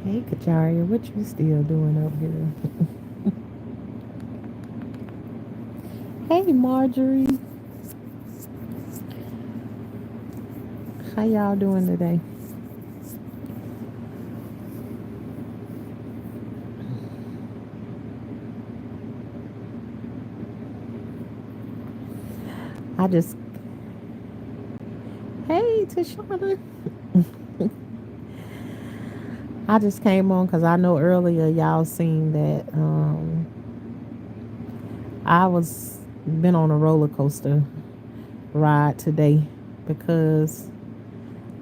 Hey, Kacharia, what you still doing up here? Hey, Marjorie, how y'all doing today? I just, hey, Tashana, I just came on because I know earlier y'all seen that I was been on a roller coaster ride today because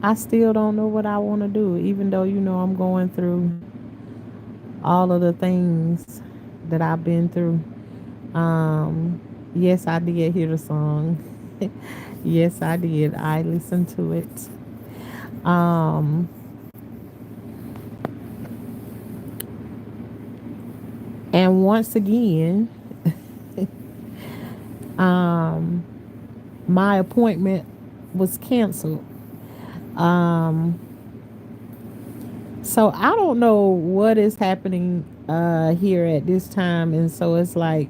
I still don't know what I want to do, even though I'm going through all of the things that I've been through. Yes, I did hear the song. Yes, I did. I listened to it. Um, and once again, um, my appointment was canceled. Um, so I don't know what is happening here at this time, and so it's like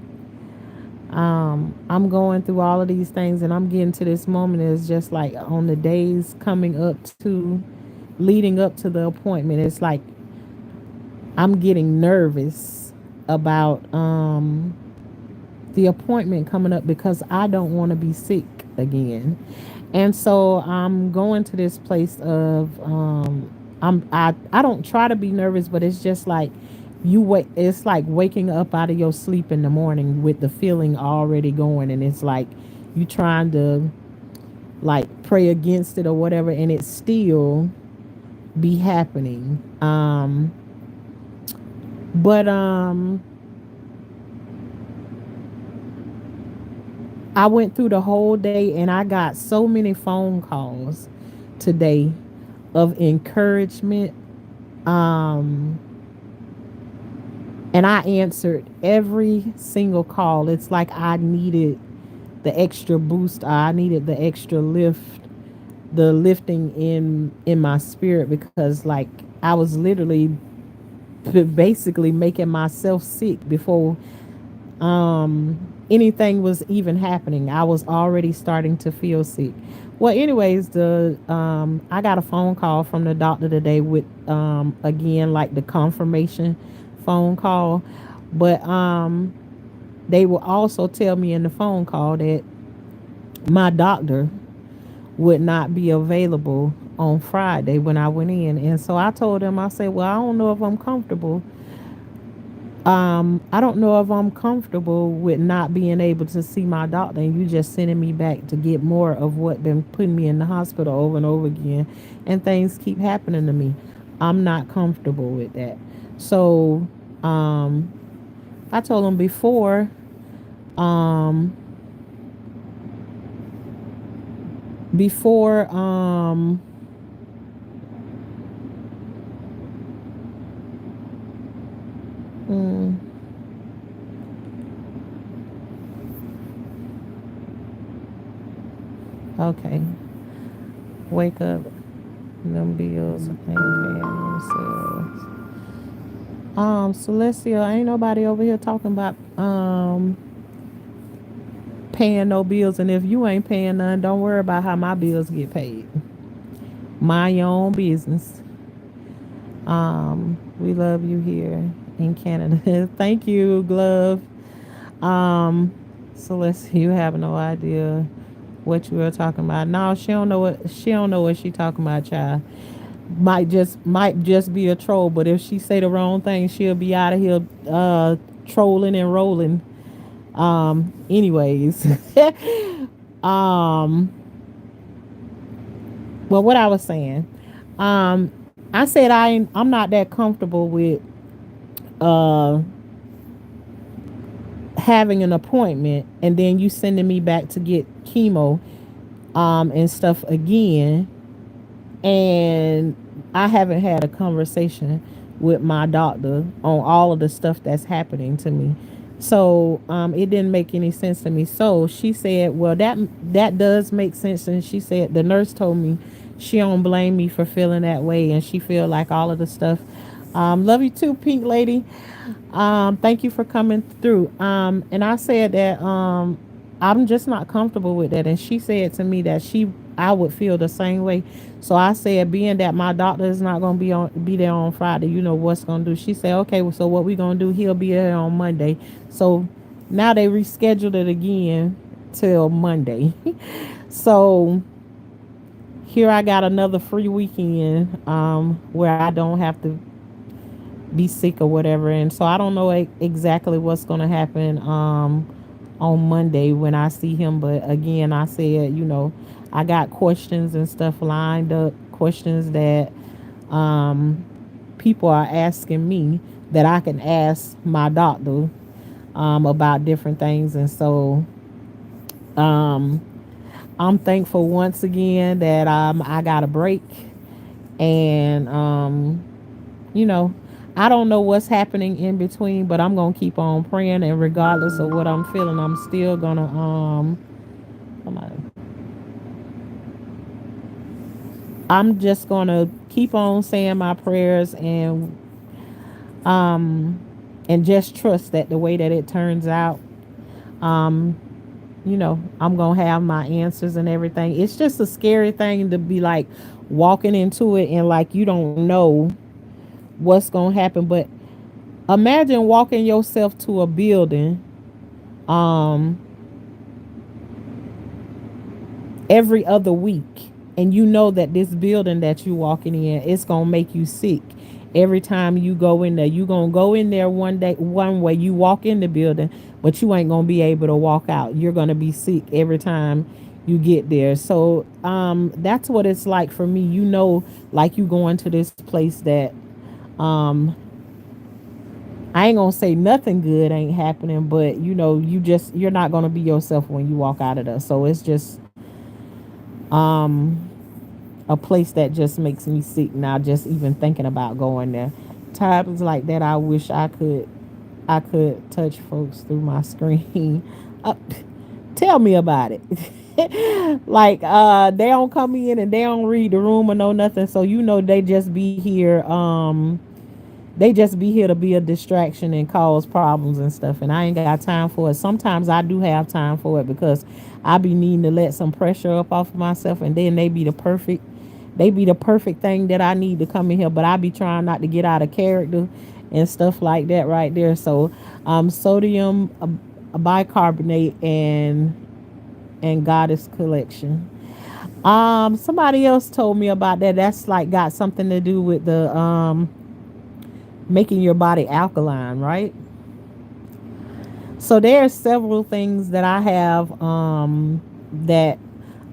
I'm going through all of these things, and I'm getting to this moment. It's just like on the days coming up to, leading up to the appointment. It's like I'm getting nervous about the appointment coming up because I don't want to be sick again. And so I'm going to this place of I don't try to be nervous, but it's just like you wait, it's like waking up out of your sleep in the morning with the feeling already going, and it's like you trying to like pray against it or whatever, and it still be happening. But I went through the whole day and I got so many phone calls today of encouragement. Um, and I answered every single call. It's like I needed the extra boost. I needed the extra lift, the lifting in my spirit because like I was literally basically making myself sick before anything was even happening. I was already starting to feel sick. Well, anyways, the I got a phone call from the doctor today with again like the confirmation phone call, but they will also tell me in the phone call that my doctor would not be available on Friday when I went in. And so I told them, I said, well, I don't know if I'm comfortable. I don't know if I'm comfortable with not being able to see my doctor and you just sending me back to get more of what been putting me in the hospital over and over again, and things keep happening to me. I'm not comfortable with that. So um I told them um before mm, okay, wake up, them bills ain't paying themselves. Celestia, ain't nobody over here talking about paying no bills, and if you ain't paying none, don't worry about how my bills get paid. Mind your own business. We love you here in Canada. Thank you, Glove. Um, Celeste, you have no idea what you were talking about. No, she don't know what she talking about, child. Might just be a troll, but if she say the wrong thing, she'll be out of here trolling and rolling. Anyways. um well, what I was saying, um I said I'm not that comfortable with uh having an appointment and then you sending me back to get chemo and stuff again, and I haven't had a conversation with my doctor on all of the stuff that's happening to me. So it didn't make any sense to me. So she said, "Well, that does make sense." And she said the nurse told me she don't blame me for feeling that way, and she feel like all of the stuff Love you too, Pink Lady. Thank you for coming through. And I said that I'm just not comfortable with that. And she said to me that I would feel the same way. So I said, being that my doctor is not gonna be there on Friday, you know what's gonna do. She said, okay, well, so what we gonna do? He'll be there on Monday. So now they rescheduled it again till Monday. So here I got another free weekend where I don't have to be sick or whatever. And so I don't know exactly what's going to happen on Monday when I see him. But again, I said, I got questions and stuff lined up, questions that um, people are asking me that I can ask my doctor about different things. And so um, I'm thankful once again that I got a break. And you know, I don't know what's happening in between, but I'm gonna keep on praying, and regardless of what I'm feeling, I'm still gonna I'm just gonna keep on saying my prayers um and just trust that the way that it turns out, um, I'm gonna have my answers and everything. It's just a scary thing to be like walking into it and like you don't know what's gonna happen, but imagine walking yourself to a building um every other week, and you know that this building that you walking in, it's gonna make you sick every time you go in there. You gonna go in there one day one way, you walk in the building, but you ain't gonna be able to walk out. You're gonna be sick every time you get there. So that's what it's like for me. Like you going to this place that um I ain't gonna say nothing good ain't happening, but you're not gonna be yourself when you walk out of there. So it's just um a place that just makes me sick now, just even thinking about going there. Times like that, I wish I could touch folks through my screen. uh, Tell me about it. Like they don't come in and they don't read the room or know nothing, so they just be here. They just be here to be a distraction and cause problems and stuff, and I ain't got time for it. Sometimes I do have time for it because I be needing to let some pressure up off of myself, and then they be the perfect thing that I need to come in here. But I be trying not to get out of character and stuff like that right there. So sodium bicarbonate and goddess collection. Somebody else told me about that. That's like got something to do with the making your body alkaline, right? So there are several things that I have that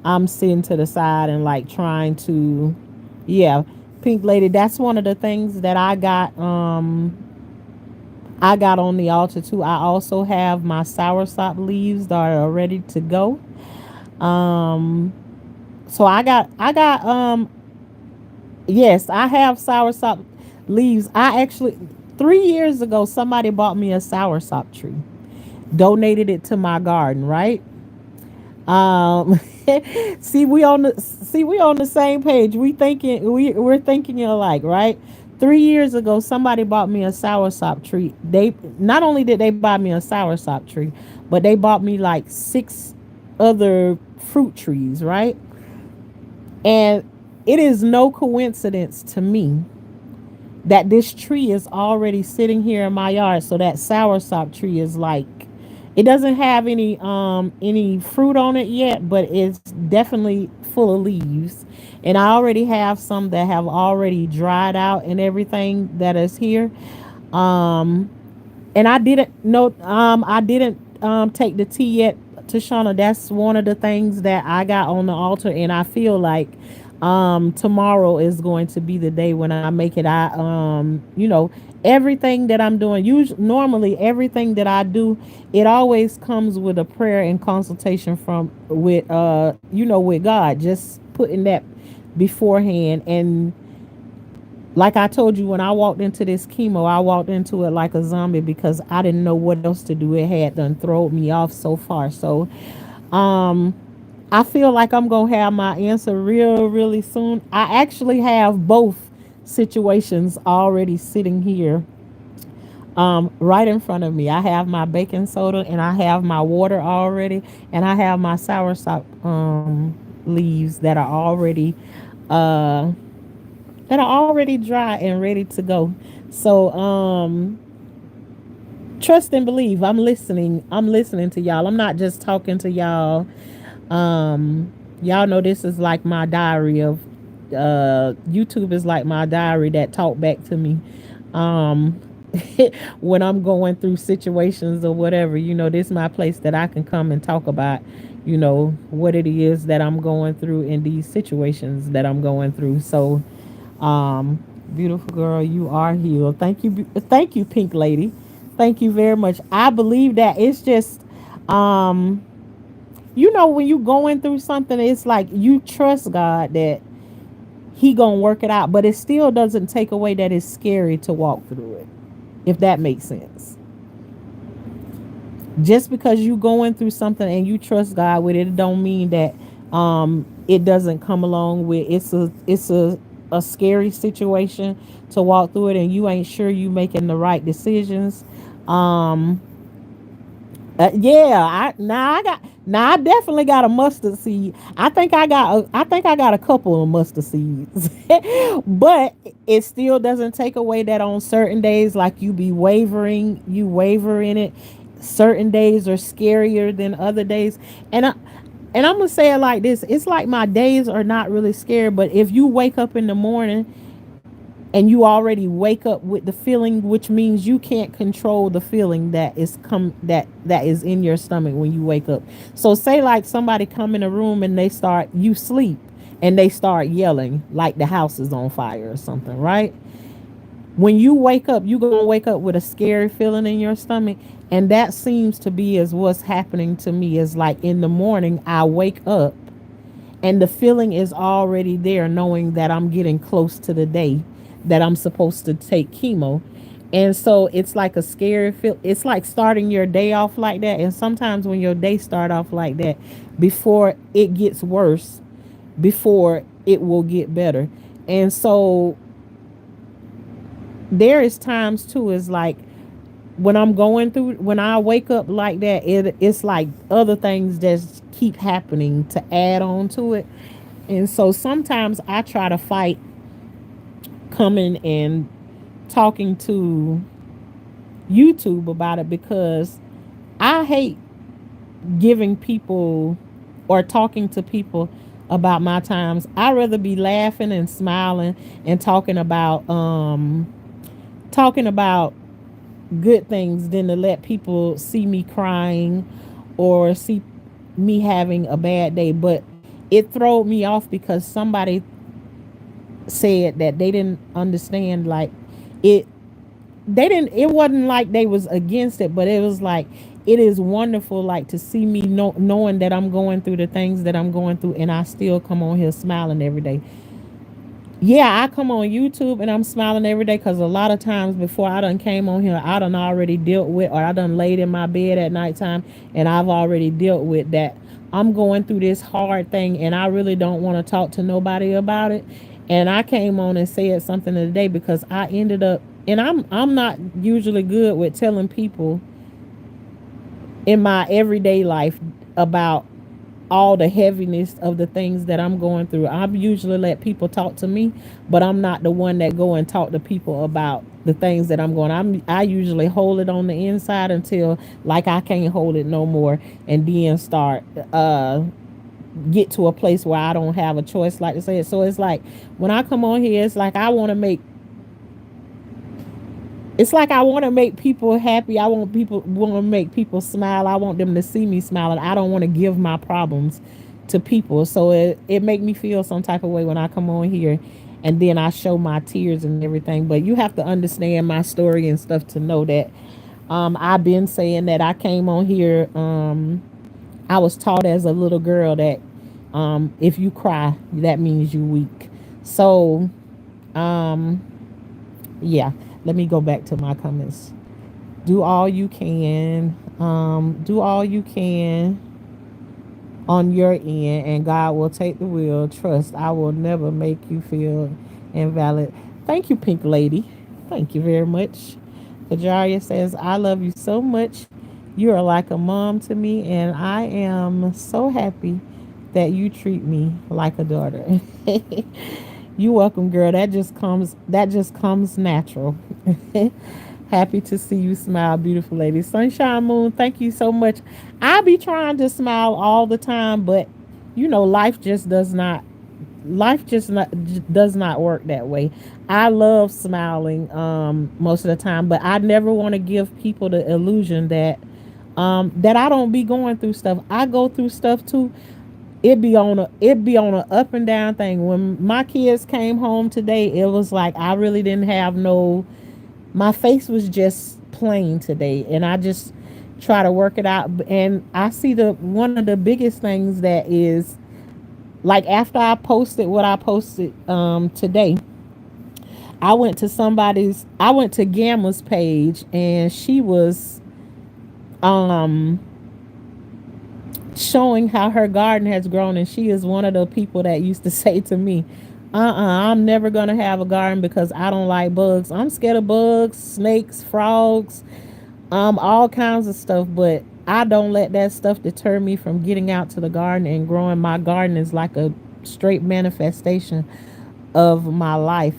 I'm sitting to the side and like trying to, yeah, Pink Lady, that's one of the things that I got on the altar too. I also have my soursop leaves that are ready to go. Um so I got yes, I have soursop leaves. I actually 3 years ago somebody bought me a soursop tree, donated it to my garden, right? Um, see we on the same page. We're thinking alike, right? 3 years ago, somebody bought me a soursop tree. They not only did they buy me a soursop tree, but they bought me like six other fruit trees, right? And it is no coincidence to me that this tree is already sitting here in my yard. So that soursop tree is like, it doesn't have any fruit on it yet, but it's definitely full of leaves. And I already have some that have already dried out and everything that is here. Um and I didn't take the tea yet, Tashana. That's one of the things that I got on the altar, and I feel like tomorrow is going to be the day when I make it. Everything that I'm doing, usually normally everything that I do, it always comes with a prayer and consultation from with God, just putting that beforehand. And like I told you, when I walked into this chemo, I walked into it like a zombie because I didn't know what else to do. It had done thrown me off so far. So um I feel like I'm gonna have my answer real, really soon. I actually have both situations already sitting here, right in front of me. I have my baking soda and I have my water already, and I have my soursop leaves uh, that are already dry and ready to go. So trust and believe. I'm listening. I'm listening to y'all. I'm not just talking to y'all. Y'all know this is like my diary of YouTube is like my diary that talk back to me. Um when I'm going through situations or whatever, this is my place that I can come and talk about, what it is that I'm going through in these situations that I'm going through. So um, beautiful girl, you are healed. Thank you, Pink Lady. Thank you very much. I believe that it's just, um, when you going through something, it's like you trust God that He gonna work it out, but it still doesn't take away that it's scary to walk through it. If that makes sense. Just because you going through something and you trust God with it, it don't mean that it doesn't come along with it's a scary situation to walk through it, and you ain't sure you making the right decisions. Um yeah, I definitely got a mustard seed. I think I got a couple of mustard seeds. But it still doesn't take away that on certain days, like you waver in it. Certain days are scarier than other days. And I'm gonna say it like this. It's like my days are not really scary, but if you wake up in the morning and you already wake up with the feeling, which means you can't control the feeling that is in your stomach when you wake up. So say like somebody come in a room and you sleep and they start yelling like the house is on fire or something, right? When you wake up, you gonna wake up with a scary feeling in your stomach. And that seems to be as what's happening to me. Is like in the morning I wake up and the feeling is already there, knowing that I'm getting close to the day that I'm supposed to take chemo. And so it's like a scary feel. It's like starting your day off like that. And sometimes when your day start off like that, before it gets worse, before it will get better. And so there is times too, is like when I wake up like that, it's like other things just keep happening to add on to it. And so sometimes I try to fight coming and talking to YouTube about it, because I hate giving people or talking to people about my times. I'd rather be laughing and smiling and talking about good things than to let people see me crying or see me having a bad day. But it throwed me off because somebody said that they didn't understand, like, it it wasn't like they was against it, but it was like it is wonderful, like, to see me knowing that I'm going through the things that I'm going through, and I still come on here smiling every day. Yeah, I come on YouTube and I'm smiling every day, because a lot of times before I done came on here, I done already dealt with, or I done laid in my bed at nighttime and I've already dealt with that. I'm going through this hard thing and I really don't want to talk to nobody about it. And I came on and said something today because I ended up, and I'm not usually good with telling people in my everyday life about all the heaviness of the things that I'm going through. I usually let people talk to me, but I'm not the one that go and talk to people about the things that I'm going. I usually hold it on the inside until like I can't hold it no more, and then start get to a place where I don't have a choice, like to say it. So it's like when I come on here, I want to make people happy. I want to make people smile. I want them to see me smiling. I don't want to give my problems to people. So it make me feel some type of way when I come on here and then I show my tears and everything. But you have to understand my story and stuff to know that I've been saying that I came on here. I was taught as a little girl that if you cry, that means you weak. So um, yeah, let me go back to my comments. Do all you can. Do all you can on your end, and God will take the wheel. Trust, I will never make you feel invalid. Thank you, Pink Lady. Thank you very much. Kajaria says, I love you so much. You are like a mom to me, and I am so happy that you treat me like a daughter. You welcome, girl. That just comes natural. Happy to see you smile, beautiful lady. Sunshine Moon, thank you so much. I be trying to smile all the time, but life just does not work that way. I love smiling most of the time, but I never want to give people the illusion that I don't be going through stuff. I go through stuff too. It be on a up and down thing. When my kids came home today, it was like I really didn't have no, my face was just plain today, and I just try to work it out. And I see the one of the biggest things that is, like, after I posted what I posted today, I went to Gamma's page, and she was um showing how her garden has grown. And she is one of the people that used to say to me, I'm never gonna have a garden because I don't like bugs. I'm scared of bugs, snakes, frogs, all kinds of stuff. But I don't let that stuff deter me from getting out to the garden and growing. My garden is like a straight manifestation of my life.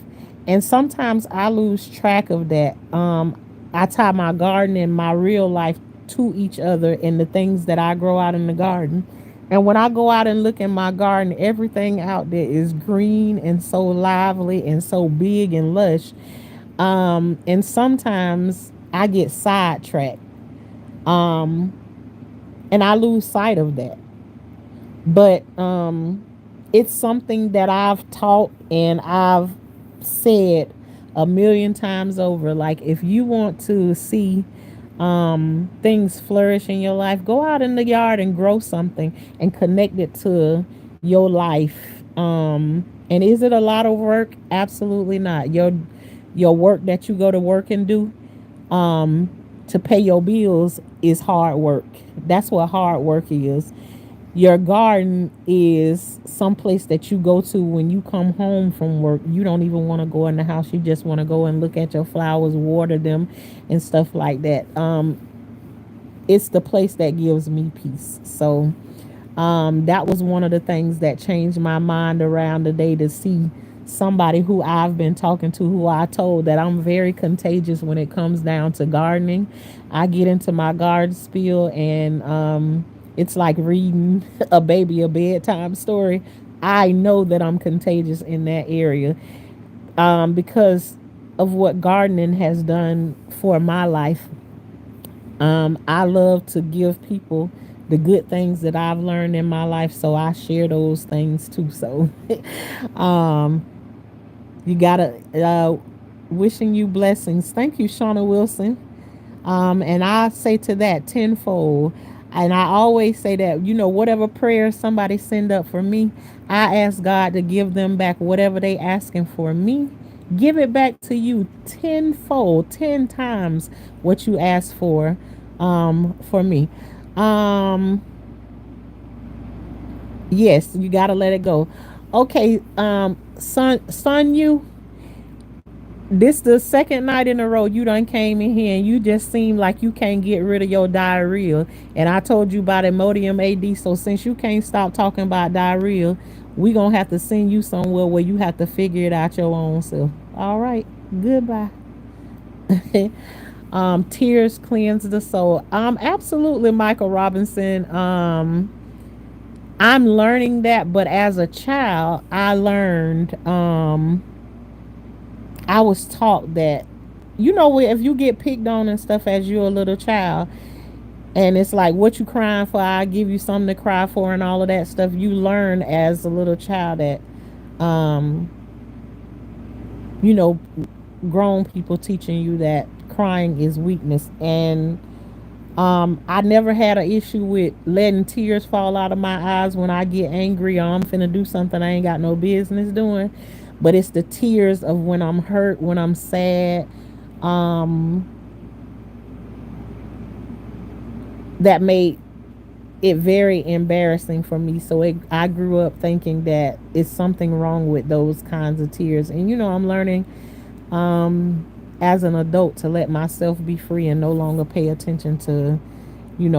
And sometimes I lose track of that. I tie my garden and my real life to each other and the things that I grow out in the garden. And when I go out and look in my garden, everything out there is green and so lively and so big and lush. And sometimes I get sidetracked. Um, and I lose sight of that. But it's something that I've taught and I've said a million times over. Like, if you want to see things flourish in your life, go out in the yard and grow something and connect it to your life. And is it a lot of work? Absolutely not. Your work that you go to work and do to pay your bills is hard work. That's what hard work is. Your garden is someplace that you go to when you come home from work. You don't even want to go in the house. You just want to go and look at your flowers, water them, and stuff like that. It's the place that gives me peace. So that was one of the things that changed my mind around today, to see somebody who I've been talking to, who I told that I'm very contagious when it comes down to gardening. I get into my garden spiel, and it's like reading a baby a bedtime story. I know that I'm contagious in that area because of what gardening has done for my life. I love to give people the good things that I've learned in my life, so I share those things too. So, um, you gotta wishing you blessings. Thank you, Shauna Wilson. And I say to that tenfold. And I always say that, whatever prayer somebody send up for me, I ask God to give them back whatever they asking for me. Give it back to you tenfold, 10 times what you asked for me. Um, yes, you gotta let it go. Okay, son, you, this the second night in a row you done came in here and you just seem like you can't get rid of your diarrhea. And I told you about Imodium AD. So since you can't stop talking about diarrhea, we gonna have to send you somewhere where you have to figure it out your own self. All right. Goodbye. Tears cleanse the soul. Absolutely, Michael Robinson. I'm learning that, but as a child, I was taught that, if you get picked on and stuff as you're a little child, and it's like, what you crying for? I give you something to cry for, and all of that stuff. You learn as a little child that, um, you know, grown people teaching you that crying is weakness. And I never had an issue with letting tears fall out of my eyes when I get angry or I'm finna do something I ain't got no business doing. But it's the tears of when I'm hurt, when I'm sad, um, that made it very embarrassing for me. So I grew up thinking that it's something wrong with those kinds of tears. And I'm learning. um, as an adult, to let myself be free and no longer pay attention to,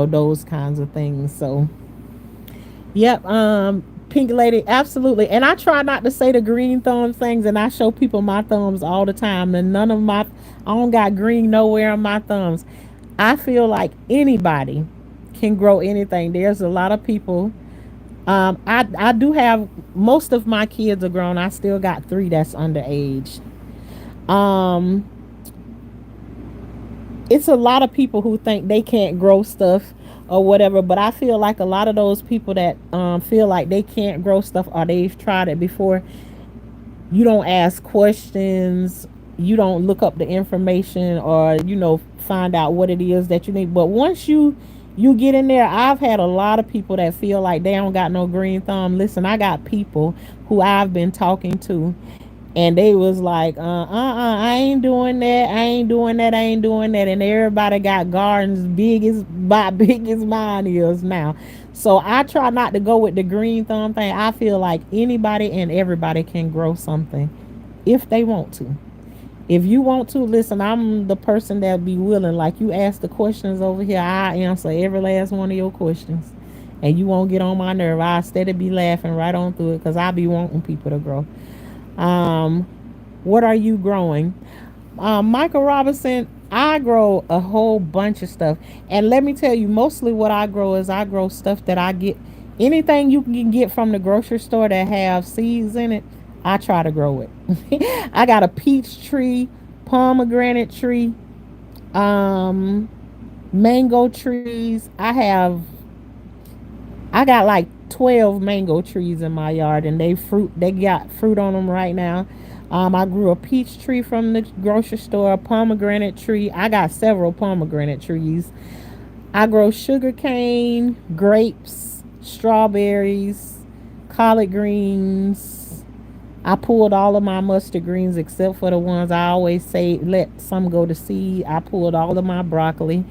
those kinds of things. So, yep, Pink Lady, absolutely. And I try not to say the green thumb things, and I show people my thumbs all the time. And I don't got green nowhere on my thumbs. I feel like anybody can grow anything. There's a lot of people. I do have, most of my kids are grown. I still got three that's underage. Um, it's a lot of people who think they can't grow stuff or whatever, but I feel like a lot of those people that feel like they can't grow stuff or they've tried it before, you don't ask questions, you don't look up the information, or find out what it is that you need. But once you get in there, I've had a lot of people that feel like they don't got no green thumb. Listen, I got people who I've been talking to, and they was like, I ain't doing that, I ain't doing that, I ain't doing that. And everybody got gardens big as mine is now. So I try not to go with the green thumb thing. I feel like anybody and everybody can grow something if they want to. If you want to, listen, I'm the person that be willing. Like, you ask the questions over here, I answer every last one of your questions. And you won't get on my nerve. I steady be laughing right on through it, because I be wanting people to grow. Um, what are you growing? Michael Robinson, I grow a whole bunch of stuff. And let me tell you, mostly what I grow is I grow stuff that I get. Anything you can get from the grocery store that have seeds in it, I try to grow it. I got a peach tree, pomegranate tree, um, mango trees. I got like 12 mango trees in my yard, and they got fruit on them right now. I grew a peach tree from the grocery store, a pomegranate tree. I got several pomegranate trees. I grow sugar cane, grapes, strawberries, collard greens. I pulled all of my mustard greens except for the ones I always say let some go to seed. I pulled all of my broccoli,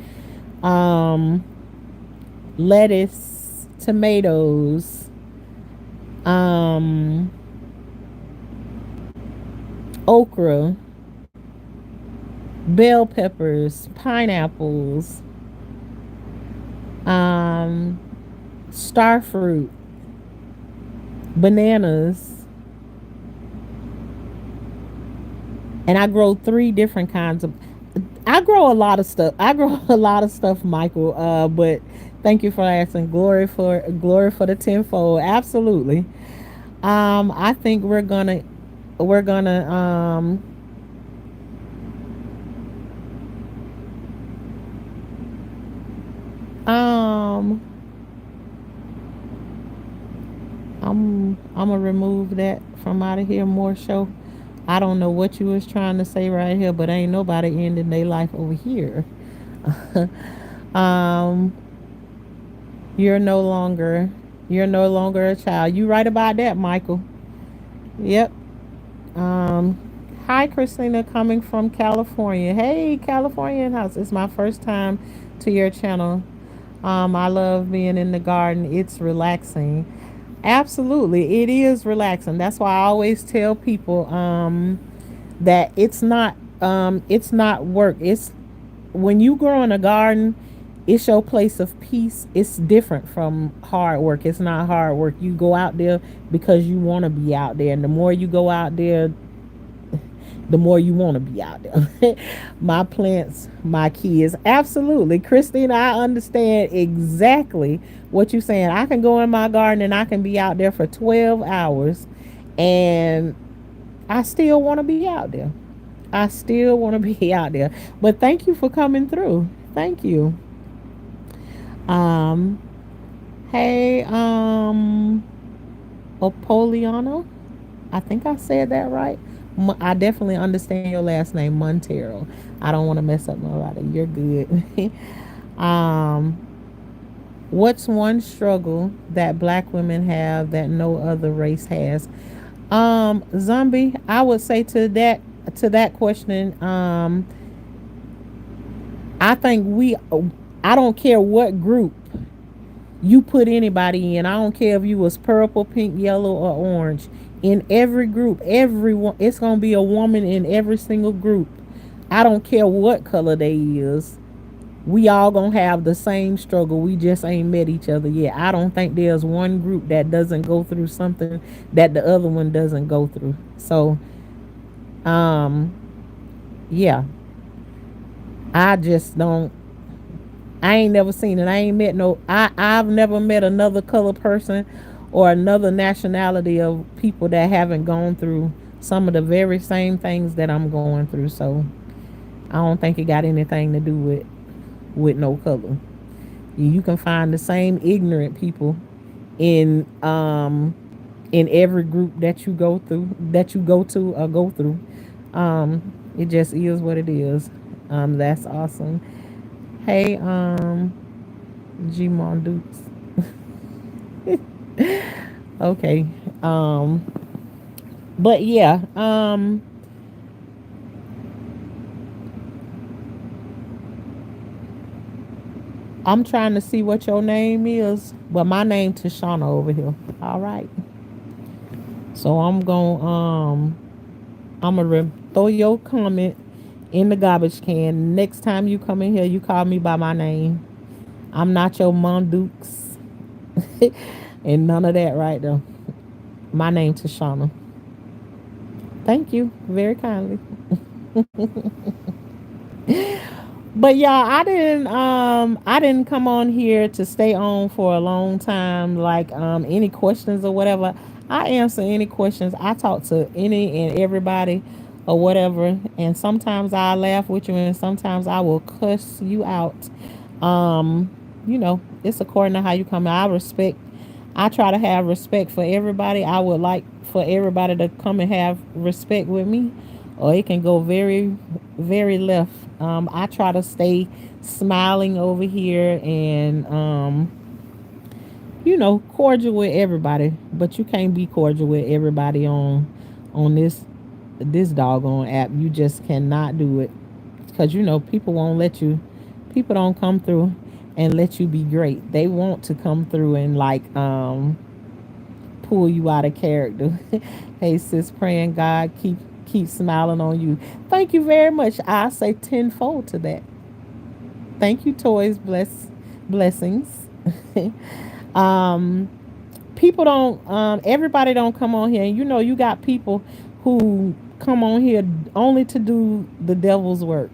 um, lettuce, tomatoes, um, okra, bell peppers, pineapples, um, star fruit, bananas, and I grow three different kinds of. I grow a lot of stuff. I grow a lot of stuff, Michael. But thank you for asking. Glory for the tenfold. Absolutely. I think we're gonna um I'm gonna remove that from out of here. More show. I don't know what you was trying to say right here, but ain't nobody ending their life over here. um, you're no longer you're no longer a child. You right about that, Michael. Yep. Um, hi, Christina, coming from California. Hey, California house. It's my first time to your channel. I love being in the garden. It's relaxing. Absolutely, it is relaxing. That's why I always tell people that it's not work. It's when you grow in a garden, it's your place of peace. It's different from hard work. It's not hard work. You go out there because you want to be out there, and the more you go out there, the more you want to be out there. My plants, my kids. Absolutely. Christina, I understand exactly what you're saying. I can go in my garden and I can be out there for 12 hours, and I still want to be out there. I still want to be out there. But thank you for coming through. Thank you. Um, hey, Apoliano. I think I said that right. I definitely understand your last name, Montero. I don't want to mess up nobody. You're good. um, what's one struggle that black women have that no other race has? Zombie, I would say to that question, I think I don't care what group you put anybody in. I don't care if you was purple, pink, yellow, or orange. In every group, everyone, it's gonna be a woman in every single group. I don't care what color they is. We all gonna have the same struggle. We just ain't met each other yet. I don't think there's one group that doesn't go through something that the other one doesn't go through. So, um, yeah, I just don't. I ain't never seen it. I ain't met no. I've never met another color person or another nationality of people that haven't gone through some of the very same things that I'm going through. So I don't think it got anything to do with no color. You can find the same ignorant people in every group that you go through, that you go to or go through. It just is what it is. That's awesome. Hey, G Dukes. Okay. Um, but yeah, I'm trying to see what your name is, but my name Tashana over here. All right. So I'm gonna throw your comment in the garbage can. Next time you come in here, you call me by my name. I'm not your Mondukes and none of that right there. My name Tashana. Thank you very kindly. But y'all, I didn't come on here to stay on for a long time. Like any questions or whatever. I answer any questions. I talk to any and everybody or whatever. And sometimes I laugh with you and sometimes I will cuss you out. Um, it's according to how you come. I try to have respect for everybody. I would like for everybody to come and have respect with me, or it can go very, very left. I try to stay smiling over here and, cordial with everybody. But you can't be cordial with everybody on this doggone app. You just cannot do it because people won't let you. People don't come through and let you be great. They want to come through and like pull you out of character. Hey sis, praying God keep smiling on you. Thank you very much. I say tenfold to that. Thank you, toys. Blessings. um, People don't. Everybody don't come on here. And you got people who come on here only to do the devil's work.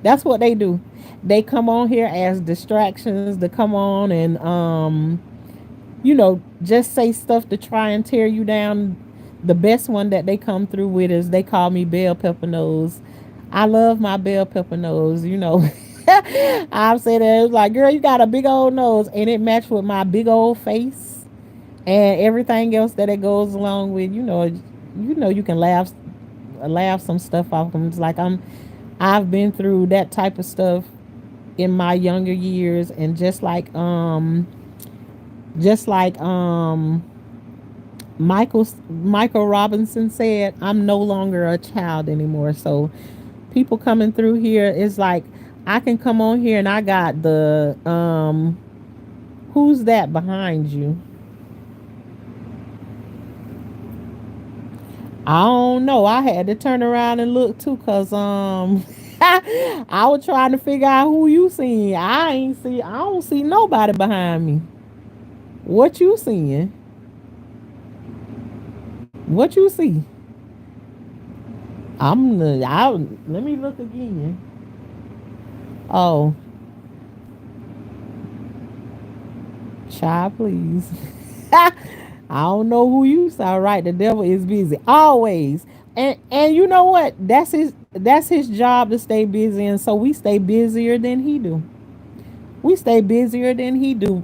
That's what they do. They come on here as distractions to come on and just say stuff to try and tear you down. The best one that they come through with is they call me bell pepper nose. I love my bell pepper nose. I've said that. It was like, girl, you got a big old nose, and it matched with my big old face and everything else that it goes along with. You can laugh some stuff off them. It's like I've been through that type of stuff in my younger years, and just like Michael Robinson said, I'm no longer a child anymore. So people coming through here is like I can come on here and I got the who's that behind you? I don't know. I had to turn around and look too, cause I was trying to figure out who you seen. I don't see nobody behind me. What you seeing? What you see? Let me look again. Oh, child, please. I don't know who you saw. Right, the devil is busy always, and you know what? That's his job to stay busy, and so we stay busier than he do. We stay busier than he do.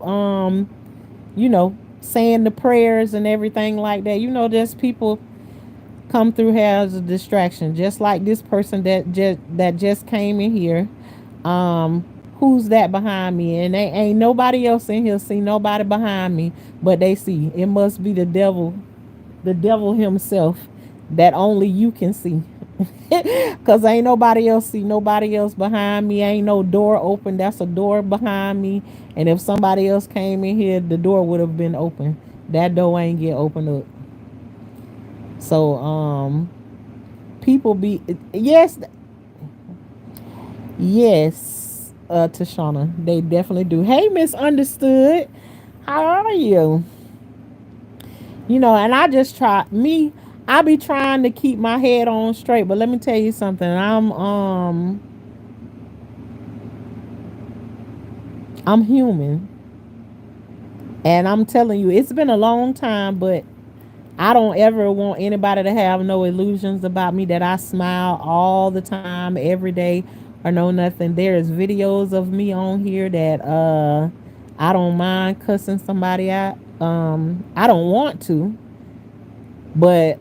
Saying the prayers and everything like that. Just people come through here as a distraction, just like this person that just came in here. Um, who's that behind me? And they ain't nobody else in here see nobody behind me, but they see. It must be the devil himself that only you can see. Cause ain't nobody else see nobody else behind me. Ain't no door open. That's a door behind me. And if somebody else came in here, the door would have been open. That door ain't get opened up. So people be yes, yes, Tashana, they definitely do. Hey, misunderstood, how are you? You know, and I just try me. I be trying to keep my head on straight, but let me tell you something. I'm human, and I'm telling you, it's been a long time, but I don't ever want anybody to have no illusions about me that I smile all the time, every day, or no nothing. There's videos of me on here that I don't mind cussing somebody out. I don't want to, but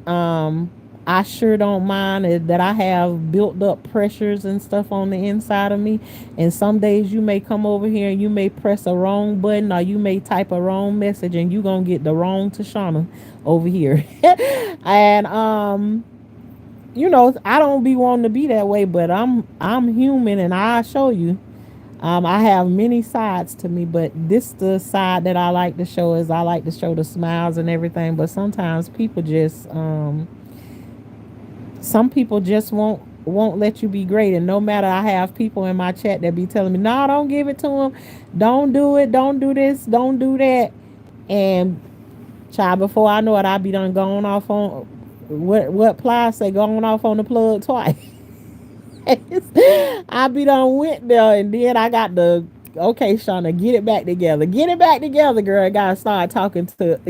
I sure don't mind it that I have built up pressures and stuff on the inside of me. And some days you may come over here and you may press a wrong button, or you may type a wrong message and you gonna get the wrong Tashana over here. And you know, I don't be wanting to be that way, but I'm human, and I show you. I have many sides to me, but this the side that I like to show. Is I like to show the smiles and everything. But sometimes people just some people just won't let you be great. And no matter, I have people in my chat that be telling me, no, don't give it to them, don't do it, don't do this, don't do that. And child, before I know it, I be done going off on what Ply say, going off on the plug twice. I be done went there, and then I got the okay, Shauna, get it back together. Get it back together, girl. Gotta start talking to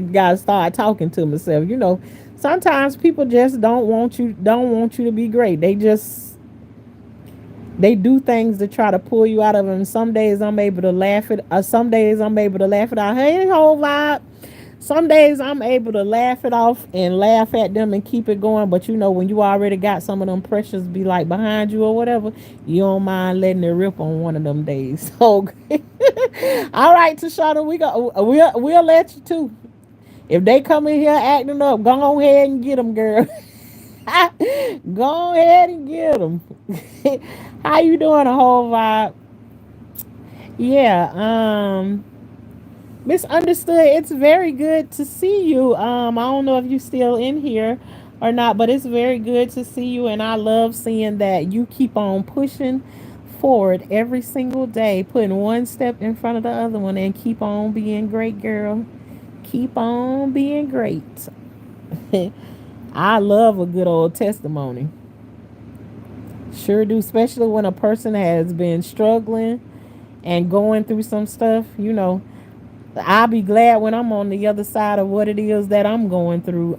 myself. You know, sometimes people just don't want you to be great. They do things to try to pull you out of them. Some days I'm able to laugh at some days I'm able to laugh it out. Hey, whole vibe. Some days I'm able to laugh it off and laugh at them and keep it going. But you know, when you already got some of them pressures be like behind you or whatever, you don't mind letting it rip on one of them days. So all right, Tashana, we'll let you too. If they come in here acting up, go ahead and get them, girl. Go ahead and get them. How you doing, a whole vibe? Yeah. Misunderstood. It's very good to see you. I don't know if you're still in here or not, but it's very good to see you, and I love seeing that you keep on pushing forward every single day, putting one step in front of the other one, and keep on being great, girl. Keep on being great. I love a good old testimony. Sure do, especially when a person has been struggling and going through some stuff, you know. I'll be glad when I'm on the other side of what it is that I'm going through,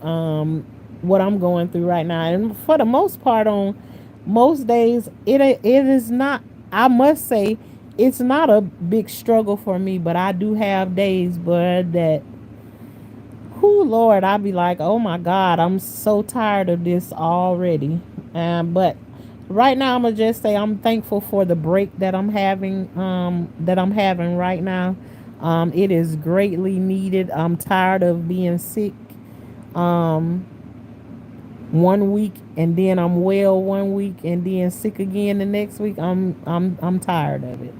what I'm going through right now. And for the most part, on most days, it is not. I must say, it's not a big struggle for me. But I do have days, but that, who Lord, I'll be like, oh my God, I'm so tired of this already. But right now, I'm gonna just say I'm thankful for the break that I'm having. That I'm having right now. It is greatly needed. I'm tired of being sick. Um, one week and then I'm well one week and then sick again the next week. I'm tired of it.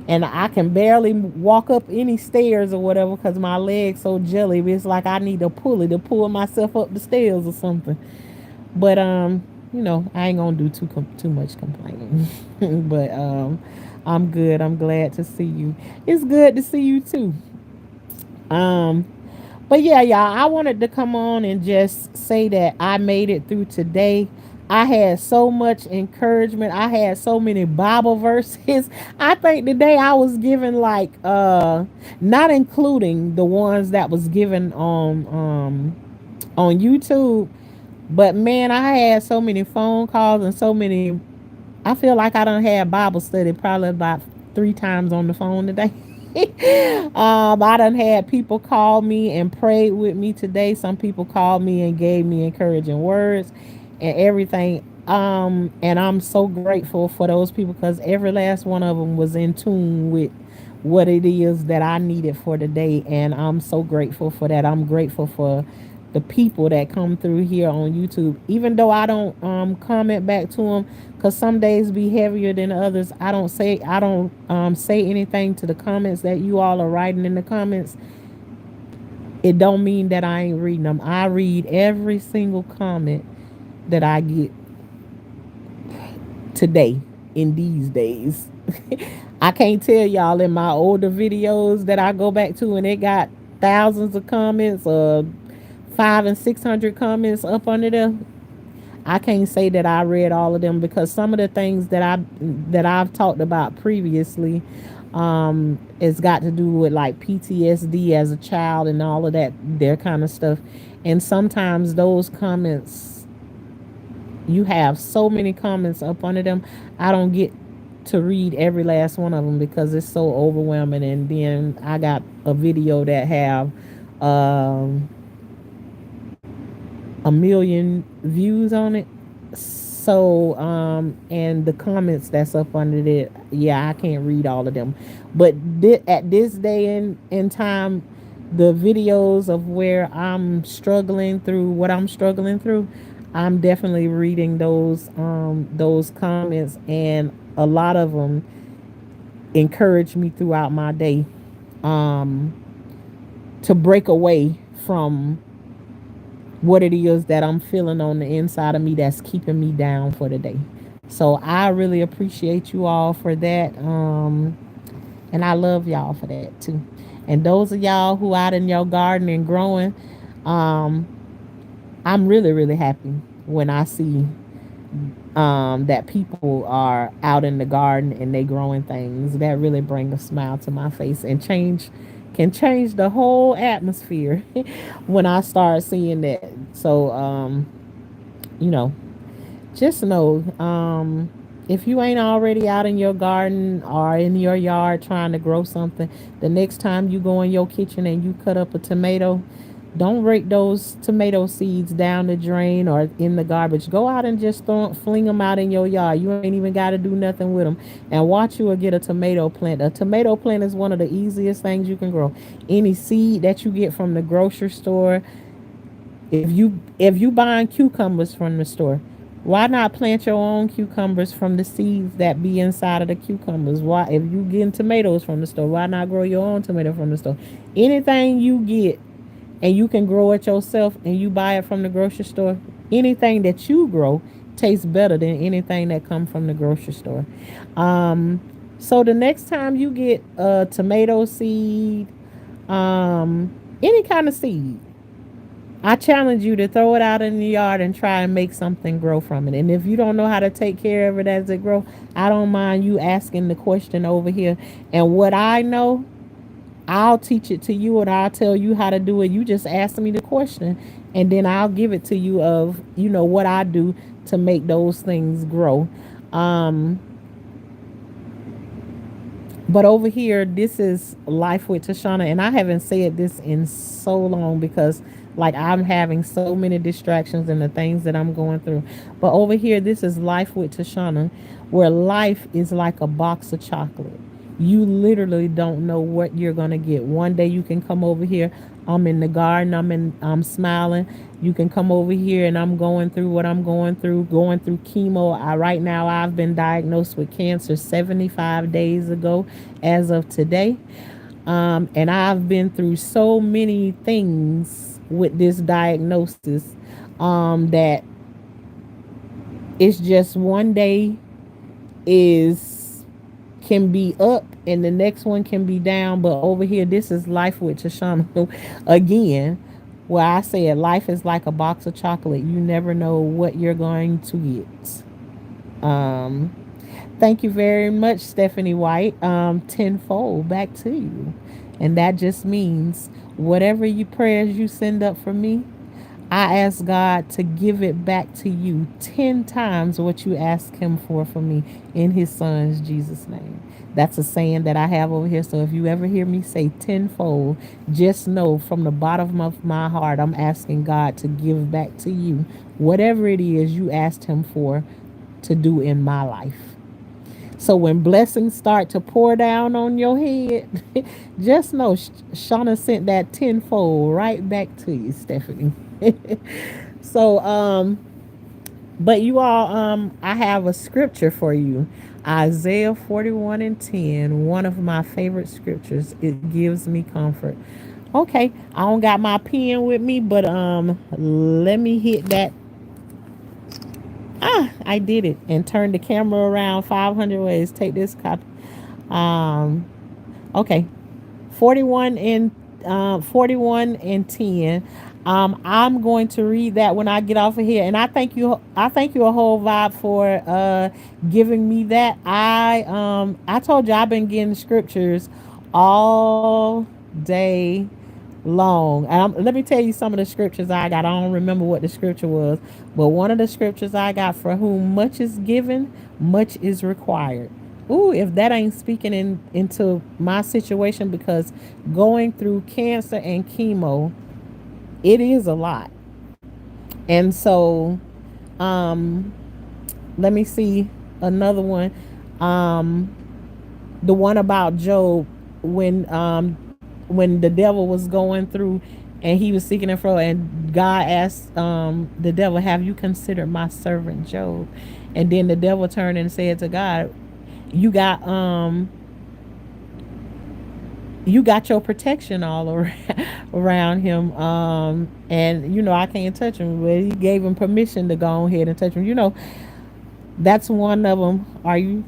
And I can barely walk up any stairs or whatever because my legs so jelly. It's like I need a pulley to pull myself up the stairs or something. But you know, I ain't gonna do too much complaining. But I'm good. I'm glad to see you. It's good to see you too. Um, but yeah, y'all, I wanted to come on and just say that I made it through today. I had so much encouragement. I had so many Bible verses. I think today I was given like not including the ones that was given on YouTube, but man, I had so many phone calls and so many. I feel like I done had Bible study probably about 3 times on the phone today. I done had people call me and prayed with me today. Some people called me and gave me encouraging words and everything. And I'm so grateful for those people because every last one of them was in tune with what it is that I needed for today. And I'm so grateful for that. I'm grateful for the people that come through here on YouTube, even though I don't comment back to them, because some days be heavier than others. I don't say anything to the comments that you all are writing in the comments. It don't mean that I ain't reading them. I read every single comment that I get today in these days. I can't tell y'all in my older videos that I go back to and it got thousands of comments or 500 and 600 comments up under there. I can't say that I read all of them because some of the things that I've talked about previously, it's got to do with like PTSD as a child and all of that, their kind of stuff. And sometimes those comments, you have so many comments up under them. I don't get to read every last one of them because it's so overwhelming. And then I got a video that have um, a million views on it. So, and the comments that's up under it, yeah, I can't read all of them. But at this day in time, the videos of where I'm struggling through what I'm struggling through, I'm definitely reading those comments, and a lot of them encourage me throughout my day, um, to break away from what it is that I'm feeling on the inside of me that's keeping me down for the day. So I really appreciate you all for that. And I love y'all for that too. And those of y'all who out in your garden and growing, um, I'm really, really happy when I see that people are out in the garden and they growing things. That really bring a smile to my face and can change the whole atmosphere when I start seeing that. So you know, just know, if you ain't already out in your garden or in your yard trying to grow something, the next time you go in your kitchen and you cut up a tomato, don't rake those tomato seeds down the drain or in the garbage. Go out and just fling them out in your yard. You ain't even got to do nothing with them. And watch you will get a tomato plant. A tomato plant is one of the easiest things you can grow. Any seed that you get from the grocery store, if you buying cucumbers from the store, why not plant your own cucumbers from the seeds that be inside of the cucumbers? Why, if you getting tomatoes from the store, why not grow your own tomato from the store? Anything you get and you can grow it yourself and you buy it from the grocery store, anything that you grow tastes better than anything that come from the grocery store. Um, so the next time you get a tomato seed, any kind of seed, I challenge you to throw it out in the yard and try and make something grow from it. And if you don't know how to take care of it as it grows, I don't mind you asking the question over here. And what I know, I'll teach it to you and I'll tell you how to do it. You just ask me the question and then I'll give it to you of, what I do to make those things grow. Um, but over here, this is Life with Tashana, and I haven't said this in so long because, like, I'm having so many distractions and the things that I'm going through. But over here, this is Life with Tashana, where life is like a box of chocolate. You literally don't know what you're gonna get. One day you can come over here. I'm in the garden. I'm smiling. You can come over here and I'm going through what I'm going through chemo. Right now I've been diagnosed with cancer 75 days ago as of today. And I've been through so many things with this diagnosis, that it's just one day is can be up and the next one can be down. But over here, this is Life with Tashanna again, where I said life is like a box of chocolate. You never know what you're going to get. Um, Thank you very much, Stephanie White. Tenfold back to you. And that just means whatever you prayers you send up for me, I ask God to give it back to you 10 times what you ask him for me in his son's Jesus name. That's a saying that I have over here. So if you ever hear me say tenfold, just know from the bottom of my heart, I'm asking God to give back to you whatever it is you asked him for to do in my life. So when blessings start to pour down on your head, just know Shauna sent that tenfold right back to you, Stephanie. So, but you all, I have a scripture for you. Isaiah 41 and 10, one of my favorite scriptures. It gives me comfort. Okay, I don't got my pen with me, but let me hit that. Ah, I did it and turned the camera around 500 ways. Take this copy. Um, okay, 41 and 10. I'm going to read that when I get off of here, and I thank you. I thank you a whole vibe for giving me that. I told you I've been getting scriptures all day long. Let me tell you some of the scriptures I got. I don't remember what the scripture was, but one of the scriptures I got, for whom much is given, much is required. Ooh, if that ain't speaking into my situation, because going through cancer and chemo, it is a lot. And so, um, let me see another one. Um, the one about Job, when the devil was going through and he was seeking and fro, and God asked the devil, "Have you considered my servant Job?" And then the devil turned and said to God, "You got you got your protection all around him, and I can't touch him." But he gave him permission to go ahead and touch him. That's one of them. Are you?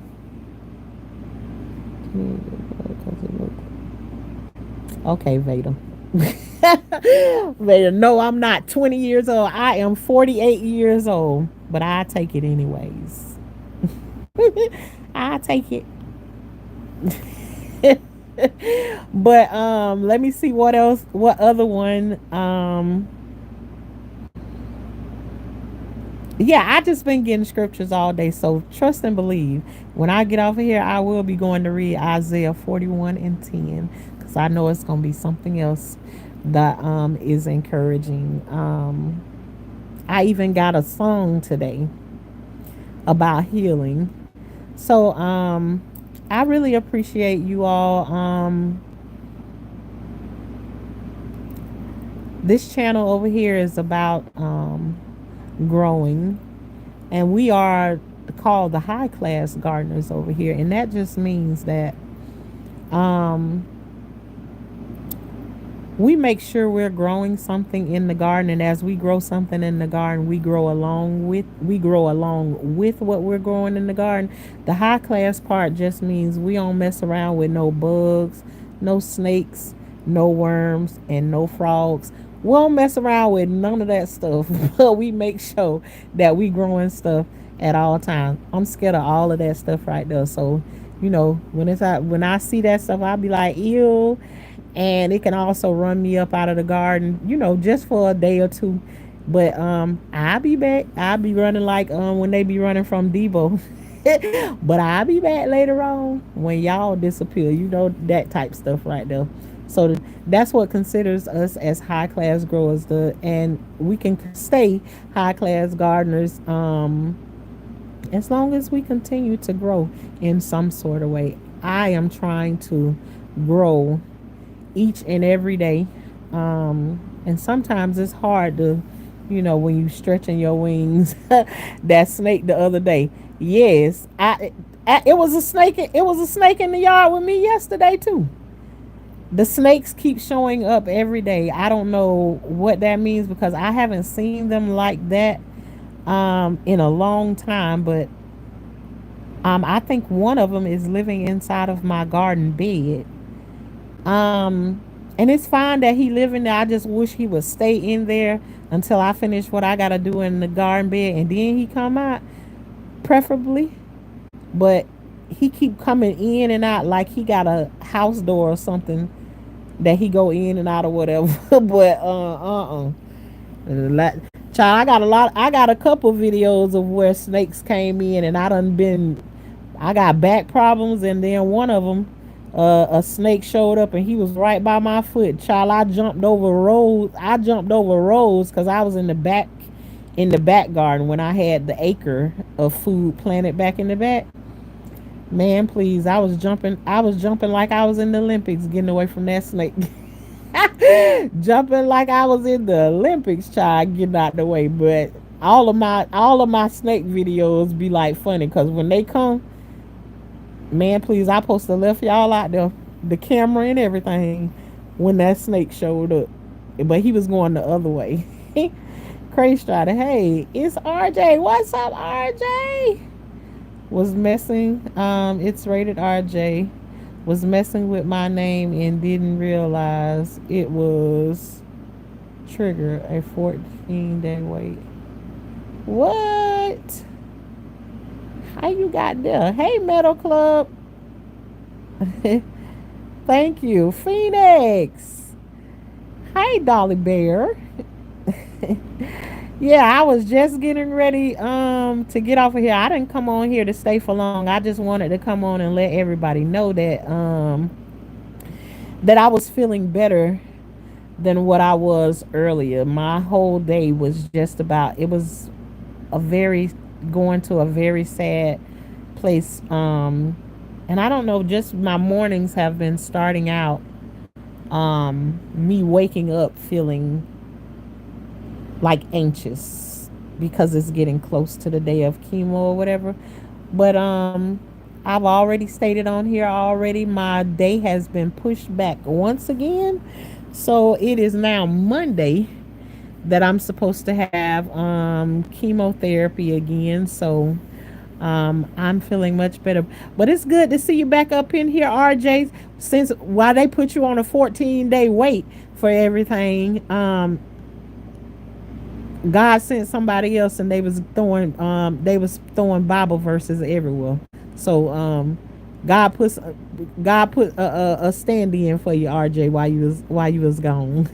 Okay, Veda. Veda, no, I'm not 20 years old. I am 48 years old, but I take it anyways. I take it. But let me see what else, what other one. Yeah, I just been getting scriptures all day. So trust and believe. When I get off of here, I will be going to read Isaiah 41 and 10, because I know it's gonna be something else that is encouraging. I even got a song today about healing. So I really appreciate you all. This channel over here is about growing, and we are called the high class gardeners over here, and that just means that um we make sure we're growing something in the garden, and as we grow something in the garden, we grow along with what we're growing in the garden. The high class part just means we don't mess around with no bugs, no snakes, no worms, and no frogs. We don't mess around with none of that stuff. But we make sure that we growing stuff at all times. I'm scared of all of that stuff right there. So when I see that stuff, I'll be like, ew. And it can also run me up out of the garden, just for a day or two. But I'll be back. I'll be running like when they be running from Debo. But I'll be back later on when y'all disappear. That type stuff right there. So that's what considers us as high class growers. And we can stay high class gardeners as long as we continue to grow in some sort of way. I am trying to grow each and every day. And sometimes it's hard to, when you stretching your wings. That snake the other day. Yes, it was a snake. It was a snake in the yard with me yesterday too. The snakes keep showing up every day. I don't know what that means, because I haven't seen them like that in a long time. But I think one of them is living inside of my garden bed. And it's fine that he live in there. I just wish he would stay in there until I finish what I gotta do in the garden bed, and then he come out, preferably. But he keep coming in and out like he got a house door or something that he go in and out or whatever. But child, I got a couple videos of where snakes came in, and I got back problems, and then one of them, a snake showed up and he was right by my foot. Child, I jumped over rows. Because I was in the back garden when I had the acre of food planted back in the back. Man, please, I was jumping. I was jumping like I was in the Olympics, getting away from that snake. Jumping like I was in the Olympics, child, getting out the way. But all of my snake videos be like funny, because when they come, man, please, I supposed to left y'all out there, the camera and everything. when that snake showed up. But he was going the other way. Cray started, hey, it's RJ. What's up, RJ? Was messing, it's rated RJ. Was messing with my name and didn't realize it was trigger a 14-day wait. What? How you got there? Hey, Metal Club. Thank you. Phoenix. Hey, Dolly Bear. Yeah, I was just getting ready to get off of here. I didn't come on here to stay for long. I just wanted to come on and let everybody know that I was feeling better than what I was earlier. My whole day was just about, it was a very, going to a very sad place. And I don't know, just my mornings have been starting out me waking up feeling like anxious because it's getting close to the day of chemo or whatever. But I've already stated on here already, my day has been pushed back once again. So it is now Monday that I'm supposed to have chemotherapy again. So I'm feeling much better. But it's good to see you back up in here, RJ. Since why they put you on a 14-day wait for everything, God sent somebody else, and they was throwing Bible verses everywhere. So God puts God put a stand in for you, RJ, while you was gone.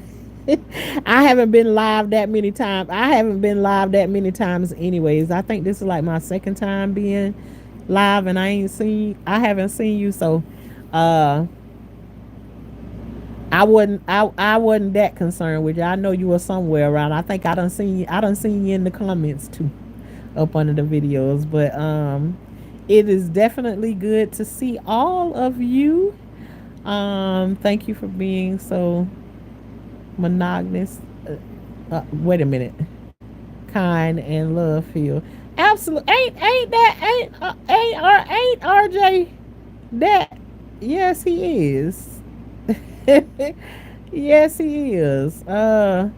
I haven't been live that many times. I haven't been live that many times, anyways. I think this is like my second time being live, and I haven't seen you. So, uh, I wasn't that concerned with you. I know you were somewhere around. I think I done seen you in the comments too, up under the videos. But it is definitely good to see all of you. Thank you for being so monogamous. Wait a minute, kind and love filled. Absolutely, ain't that ain't RJ that? Yes, he is. Yes, he is. Let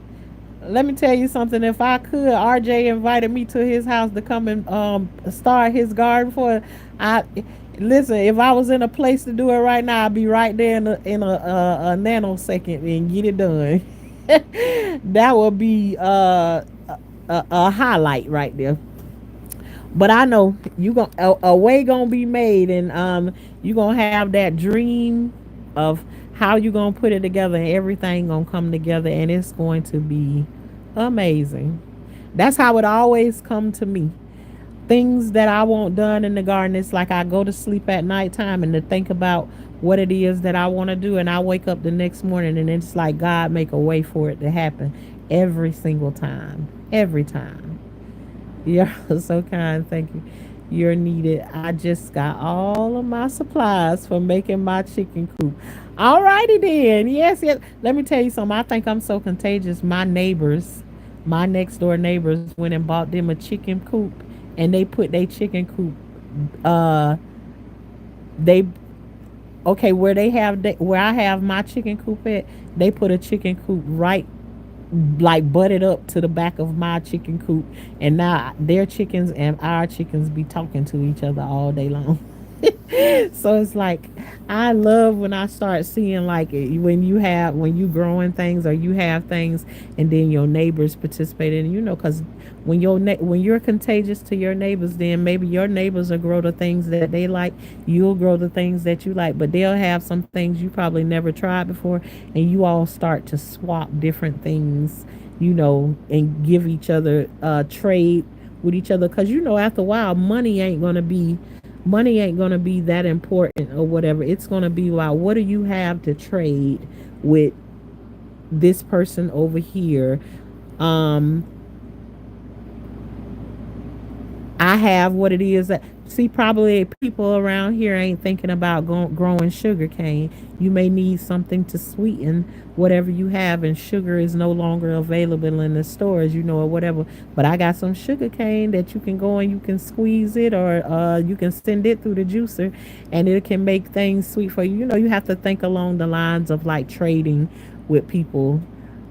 me tell you something. If I could, RJ invited me to his house to come and start his garden for. I listen. If I was in a place to do it right now, I'd be right there in a nanosecond and get it done. That would be a highlight right there. But I know you gonna a way gonna be made, and you gonna have that dream of how you gonna put it together, and everything gonna come together, and it's going to be amazing. That's how it always come to me. Things that I want done in the garden, it's like I go to sleep at nighttime and to think about what it is that I want to do, and I wake up the next morning and it's like God make a way for it to happen every single time. Every time. You're so kind. Thank you. You're needed. I just got all of my supplies for making my chicken coop. All righty then. Yes, yes. Let me tell you something. I think I'm so contagious. My neighbors, my next door neighbors, went and bought them a chicken coop, and they put their chicken coop. They okay where I have my chicken coop at. They put a chicken coop right like butted up to the back of my chicken coop, and now their chickens and our chickens be talking to each other all day long. So it's like I love when I start seeing like when you growing things or you have things, and then your neighbors participate in, because when you're contagious to your neighbors, then maybe your neighbors will grow the things that they like, you'll grow the things that you like, but they'll have some things you probably never tried before, and you all start to swap different things, and give each other trade with each other, because after a while money ain't gonna be that important or whatever. It's gonna be like, what do you have to trade with this person over here? um I have what it is that see probably people around here ain't thinking about growing sugar cane. You may need something to sweeten whatever you have, and sugar is no longer available in the stores, or whatever. But I got some sugar cane that you can go and you can squeeze it, or you can send it through the juicer, and it can make things sweet for you. You have to think along the lines of like trading with people.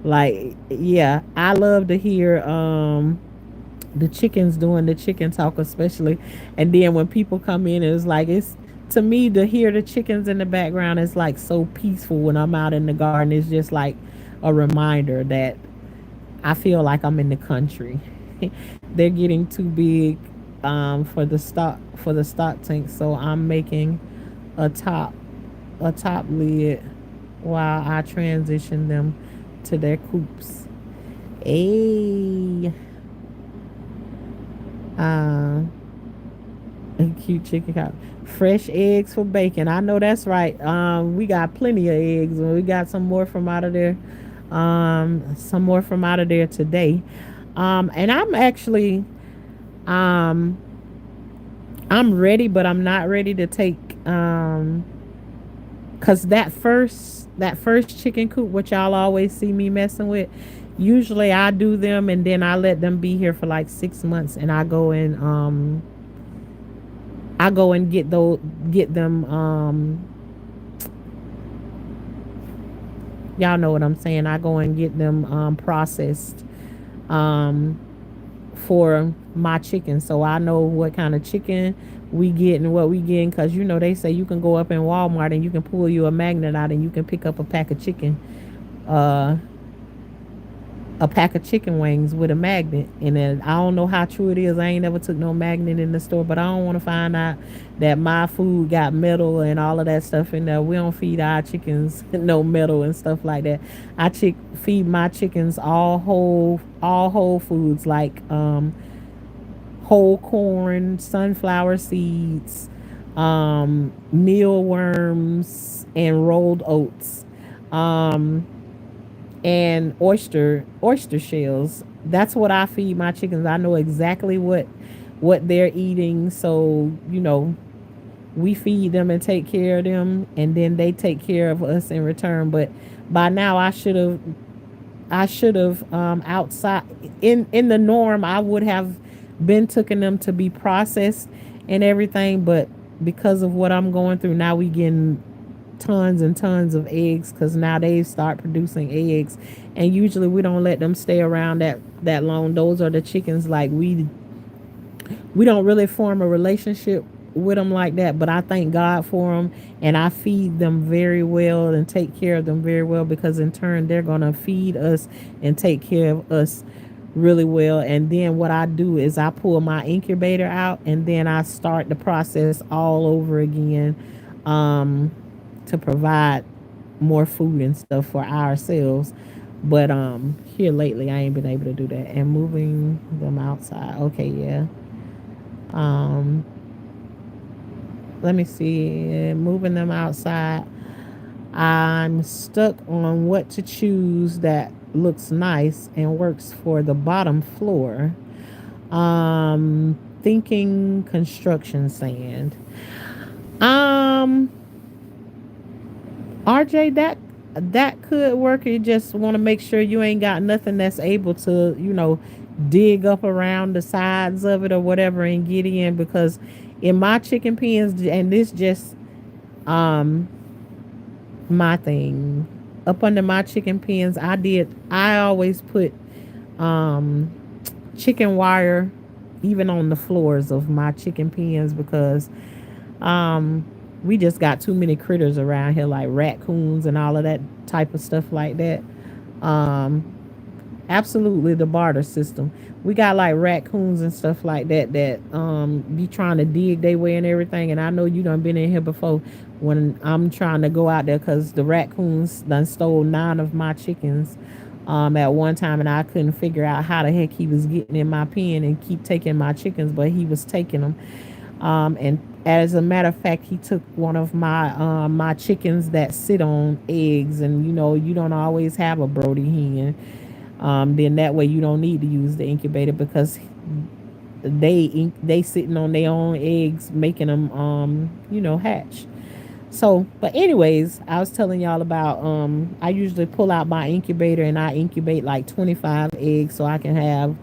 Like, yeah, I love to hear the chickens doing the chicken talk, especially. And then when people come in, it's like, it's to me to hear the chickens in the background is like so peaceful. When I'm out in the garden, it's just like a reminder that I feel like I'm in the country. They're getting too big for the stock tank, so I'm making a top a top lid while I transition them to their coops. A uh, a cute chicken cock. Fresh eggs for bacon. I know that's right. We got plenty of eggs, and we got some more from out of there. Some more from out of there today. And I'm actually, um, I'm ready, but I'm not ready to take, cause that first chicken coop, which y'all always see me messing with. Usually I do them and then I let them be here for like 6 months, and I go and get them y'all know what I'm saying. I go and get them processed um for my chicken, so I know what kind of chicken we get and what we getting, because they say you can go up in Walmart and you can pull you a magnet out and you can pick up uh a pack of chicken wings with a magnet. And then I don't know how true it is. I ain't never took no magnet in the store, but I don't want to find out that my food got metal and all of that stuff in there. We don't feed our chickens no metal and stuff like that. Feed my chickens all whole foods, like whole corn, sunflower seeds, mealworms, and rolled oats. Um, and oyster shells. That's what I feed my chickens. I know exactly what they're eating. So, we feed them and take care of them, and then they take care of us in return. But by now I should have outside in the norm I would have been taking them to be processed and everything, but because of what I'm going through now, we getting tons and tons of eggs, because now they start producing eggs, and usually we don't let them stay around that long. Those are the chickens, like, we don't really form a relationship with them like that, but I thank God for them, and I feed them very well and take care of them very well, because in turn they're going to feed us and take care of us really well. And then what I do is I pull my incubator out, and then I start the process all over again, um, to provide more food and stuff for ourselves. But here lately I ain't been able to do that. And moving them outside. Okay, yeah. Um Let me see. Moving them outside. I'm stuck on what to choose that looks nice and works for the bottom floor. Thinking construction sand. Um RJ, that could work. You just want to make sure you ain't got nothing that's able to, dig up around the sides of it or whatever and get in, because in my chicken pens, and this just um my thing, up under my chicken pens, I always put um chicken wire even on the floors of my chicken pens, because um we just got too many critters around here, like raccoons and all of that type of stuff like that. um Absolutely, the barter system. We got like raccoons and stuff like that be trying to dig their way and everything. And I know you done been in here before when I'm trying to go out there, because the raccoons done stole 9 of my chickens at one time, and I couldn't figure out how the heck he was getting in my pen and keep taking my chickens, but he was taking them. And as a matter of fact, he took one of my chickens that sit on eggs, and you don't always have a Brody hen. Then that way you don't need to use the incubator, because they sitting on their own eggs, making them hatch. So, but anyways, I was telling y'all about I usually pull out my incubator and I incubate like 25 eggs so I can have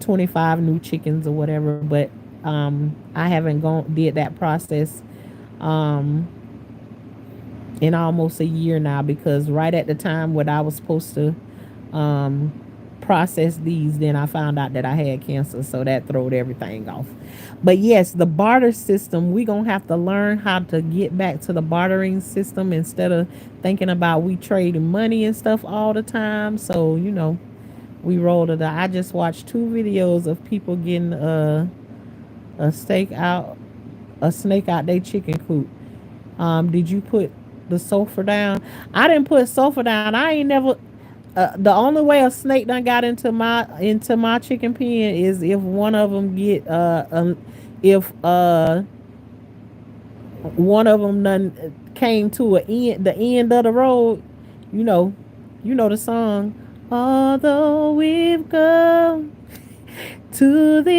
25 new chickens or whatever. But I haven't gone did that process um in almost a year now, because right at the time when I was supposed to um process these, then I found out that I had cancer, so that throwed everything off. But yes, the barter system, we gonna have to learn how to get back to the bartering system instead of thinking about we trading money and stuff all the time. So we rolled it out. I just watched two videos of people getting a steak out a snake out their chicken coop. Did you put the sulfur down? I didn't put sulfur down. I ain't never. The only way a snake done got into my chicken pen is if one of them get if one of them done came to the end of the road. You know, you know the song. Although we've come to the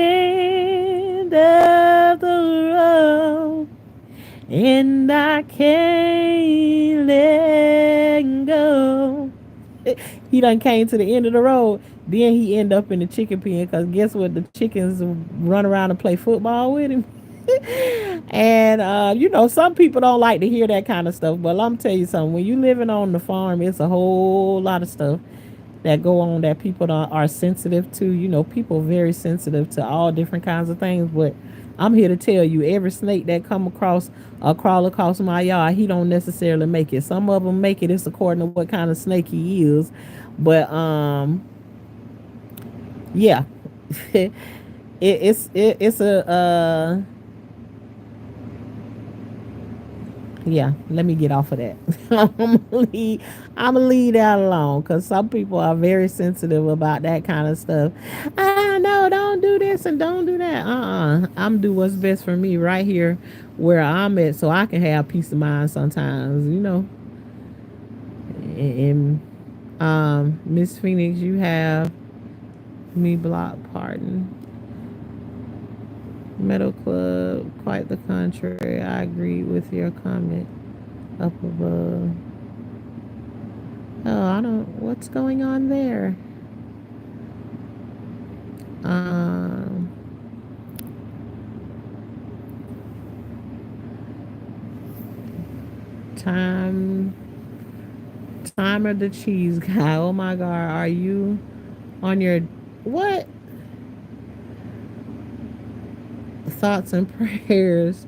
end of the road, and I can't let go. He done came to the end of the road. Then he end up in the chicken pen, because guess what? The chickens run around and play football with him. And some people don't like to hear that kind of stuff. But I'm tell you something. When you living on the farm, it's a whole lot of stuff that go on that people are sensitive to. People very sensitive to all different kinds of things. But I'm here to tell you, every snake that come across or crawl across my yard, he don't necessarily make it. Some of them make it. It's according to what kind of snake he is. But yeah, it's a yeah, let me get off of that. I'm gonna leave that alone, because some people are very sensitive about that kind of stuff. No, don't do this and don't do that. I'm do what's best for me right here where I'm at, so I can have peace of mind sometimes. And Miss Phoenix, you have me blocked. Pardon. Metal Club, quite the contrary. I agree with your comment up above. Oh, I don't. What's going on there? Um, time, timer the cheese guy. Oh my God, are you on your what? Thoughts and prayers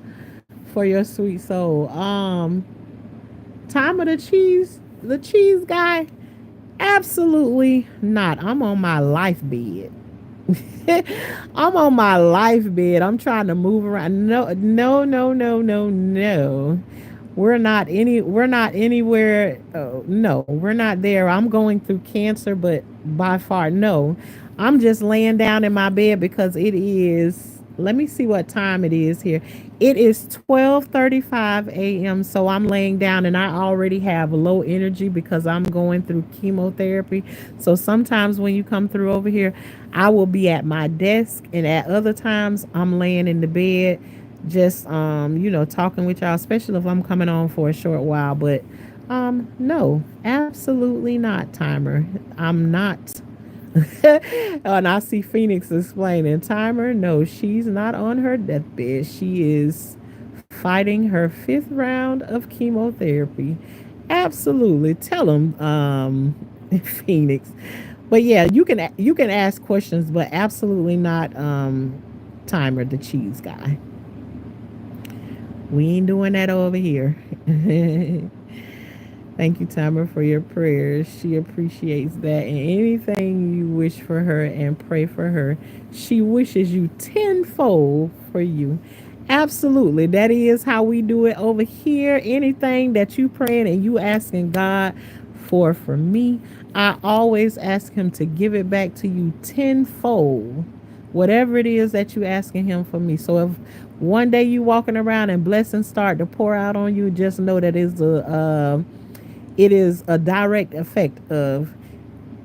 for your sweet soul. Time of the cheese guy. Absolutely not. I'm on my life bed. I'm on my life bed. I'm trying to move around. No, no, no, no, no, no. We're not anywhere. No, we're not there. I'm going through cancer, but by far no. I'm just laying down in my bed because it is, let me see what time it is here. It is 12:35 a.m. So I'm laying down and I already have low energy because I'm going through chemotherapy. So sometimes when you come through over here, I will be at my desk, and at other times I'm laying in the bed just talking with y'all, especially if I'm coming on for a short while. But no, absolutely not, timer. I'm not. And I see Phoenix explaining, timer, no, she's not on her deathbed. She is fighting her fifth round of chemotherapy. Absolutely. Tell him, Phoenix. But yeah, you can ask questions, but absolutely not timer the cheese guy. We ain't doing that over here. Thank you, Timer, for your prayers. She appreciates that. And anything you wish for her and pray for her, she wishes you tenfold for you. Absolutely. That is how we do it over here. Anything that you praying and you asking God for me, I always ask him to give it back to you tenfold. Whatever it is that you asking him for me. So if one day you walking around and blessings start to pour out on you, just know that it is a direct effect of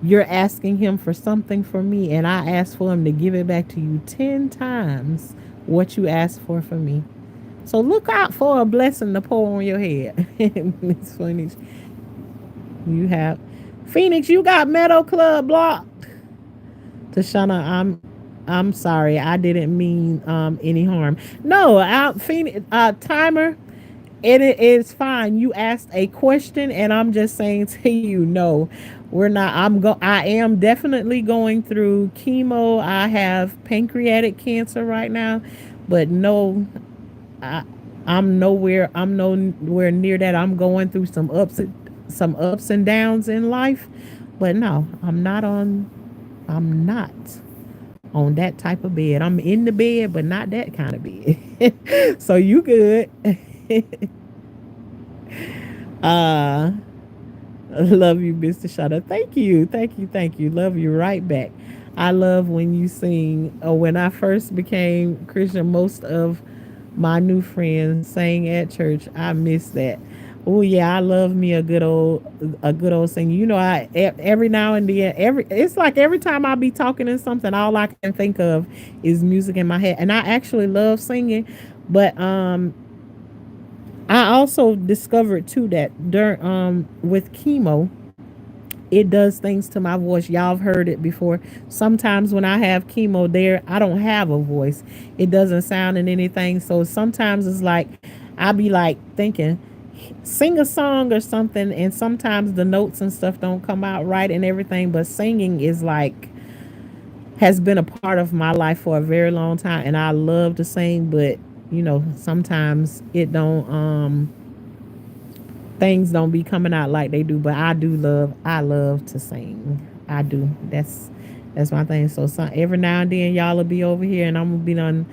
You're asking him for something for me, and I asked for him to give it back to you 10 times what you asked for me. So look out for a blessing to pour on your head. Miss Phoenix, you have Phoenix, you got Meadow Club blocked. Tashana, I'm sorry. I didn't mean any harm. No, Phoenix timer. It's fine. You asked a question, and I'm just saying to you, no, we're not. I am definitely going through chemo. I have pancreatic cancer right now, but no, I, I'm nowhere near that. I'm going through some ups and downs in life, but no, I'm not on that type of bed. I'm in the bed, but not that kind of bed. So you good. uh love you, Mr. Shutter. Thank you. Thank you. Thank you. Love you right back. I love when you sing. When I first became Christian, most of my new friends sang at church. I miss that. Oh yeah, I love me a good old sing. You know, every now and then, it's like every time I be talking in something, all I can think of is music in my head, and I actually love singing. But I also discovered too that during with chemo, it does things to my voice. Y'all have heard it before. Sometimes when I have chemo there, I don't have a voice. It doesn't sound in anything. So sometimes it's like I be like thinking, sing a song or something, and sometimes the notes and stuff don't come out right and everything. But singing is like has been a part of my life for a very long time, and I love to sing. But sometimes it don't things don't be coming out like they do, but I love to sing. I do. That's my thing. So every now and then y'all will be over here and I'm gonna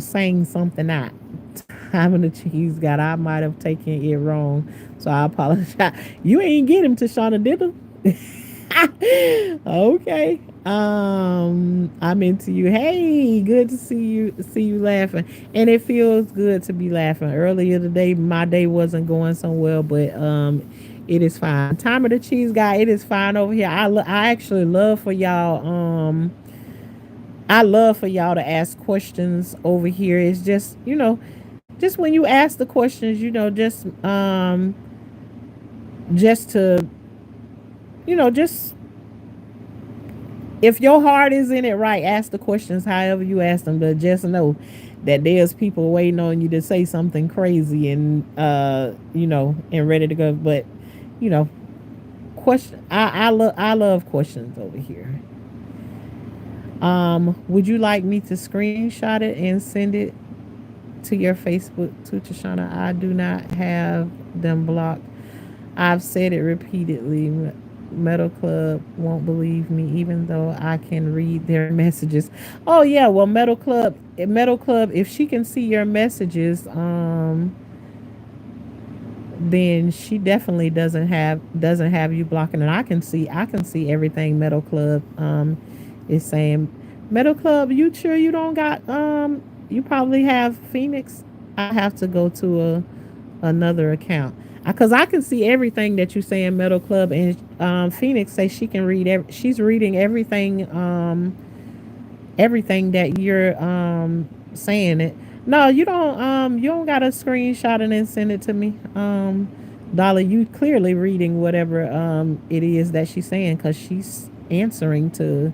sing something out. Having the cheese God, I might have taken it wrong. So I apologize. You ain't get him, Tashana, did you? Okay. I'm into you. Hey, good to see you laughing. And it feels good to be laughing. Earlier today my day wasn't going so well, but it is fine. Time of the cheese guy, it is fine over here. I actually love for y'all I love for y'all to ask questions over here. It's just when you ask the questions, just to just if your heart is in it right, ask the questions however you ask them, but just know that there's people waiting on you to say something crazy and and ready to go. But you know question I love questions over here. Would you like me to screenshot it and send it to your Facebook to Tashana? I do not have them blocked. I've said it repeatedly. Metal Club won't believe me, even though I can read their messages. Oh yeah, well, Metal Club, if she can see your messages, then she definitely doesn't have you blocking. And I can see everything Metal Club is saying. Metal Club, you sure you don't got you probably have Phoenix? I have to go to another account because I can see everything that you say in Metal Club, and Phoenix says she can read. She's reading everything that you're saying. It. No, you don't got to screenshot it and send it to me. Dolly, you clearly reading whatever it is that she's saying because she's answering to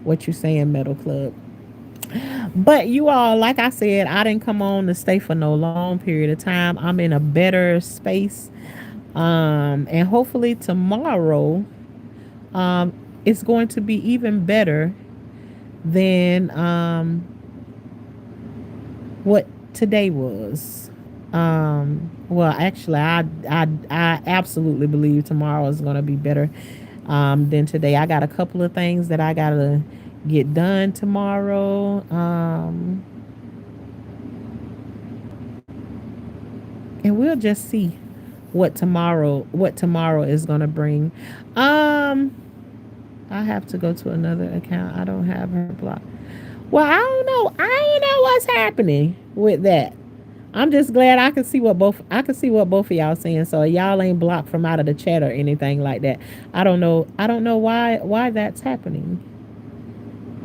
what you say in Metal Club. But you all, like I said, I didn't come on to stay for no long period of time. I'm in a better space. And hopefully tomorrow, it's going to be even better than what today was. Well, actually, I absolutely believe tomorrow is going to be better than today. I got a couple of things that I got to get done tomorrow. And we'll just see what tomorrow is going to bring. Um, I have to go to another account. I don't have her blocked. Well, I don't know. I don't know what's happening with that. I'm just glad I can see what both of y'all saying. So y'all ain't blocked from out of the chat or anything like that. I don't know why that's happening.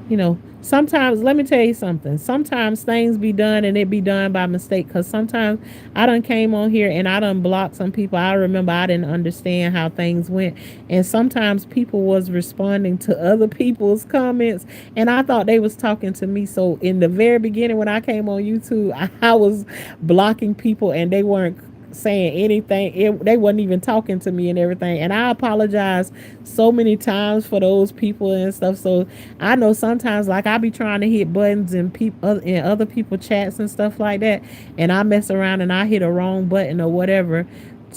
You know, sometimes let me tell you something. Sometimes things be done and it be done by mistake. Cause sometimes I done came on here and I done blocked some people. I remember I didn't understand how things went, and sometimes people was responding to other people's comments, and I thought they was talking to me. So in the very beginning when I came on YouTube, I was blocking people and they weren't saying anything. They wasn't even talking to me and everything. And I apologize so many times for those people and stuff. So I know sometimes like I be trying to hit buttons in people in other people chats and stuff like that, and I mess around and I hit a wrong button or whatever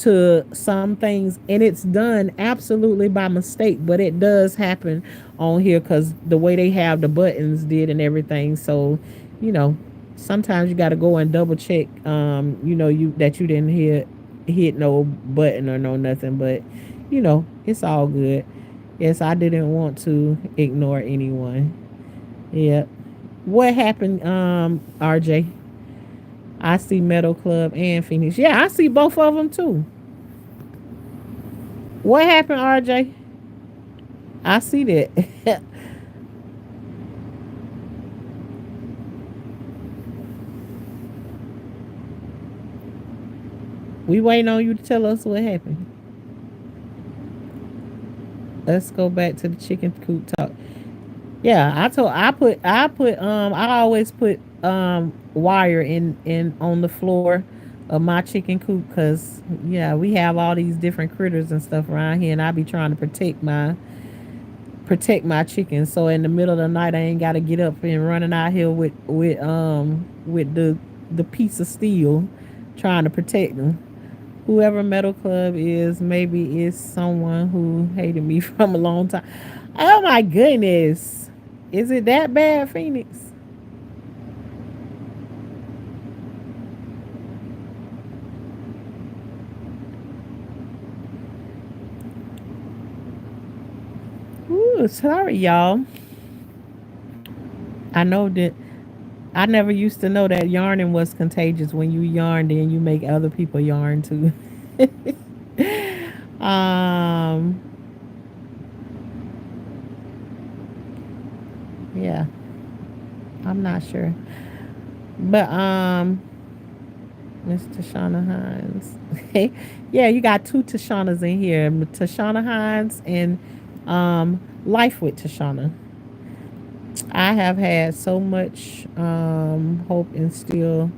to some things, and it's done absolutely by mistake, but it does happen on here because the way they have the buttons did and everything. So you know, sometimes you got to go and double check, you know, you that you didn't hit no button or no nothing, but you know, it's all good. Yes, I didn't want to ignore anyone. Yeah. What happened, RJ? I see Metal Club and Phoenix. Yeah, I see both of them too. What happened, RJ? I see that. We waiting on you to tell us what happened. Let's go back to the chicken coop talk. Yeah, I always put wire in on the floor of my chicken coop because yeah, we have all these different critters and stuff around here, and I be trying to protect my chickens. So in the middle of the night, I ain't got to get up and running out here with the piece of steel trying to protect them. Whoever Metal Club is, maybe it's someone who hated me from a long time. Oh my goodness. Is it that bad, Phoenix? Ooh, sorry, y'all. I know that I never used to know that yarning was contagious. When you yarn, then you make other people yarn too. um, yeah, I'm not sure, but Miss Tashana Hines. Yeah, you got two Tashanas in here. Tashana Hines and Life with Tashana. I have had so much hope instilled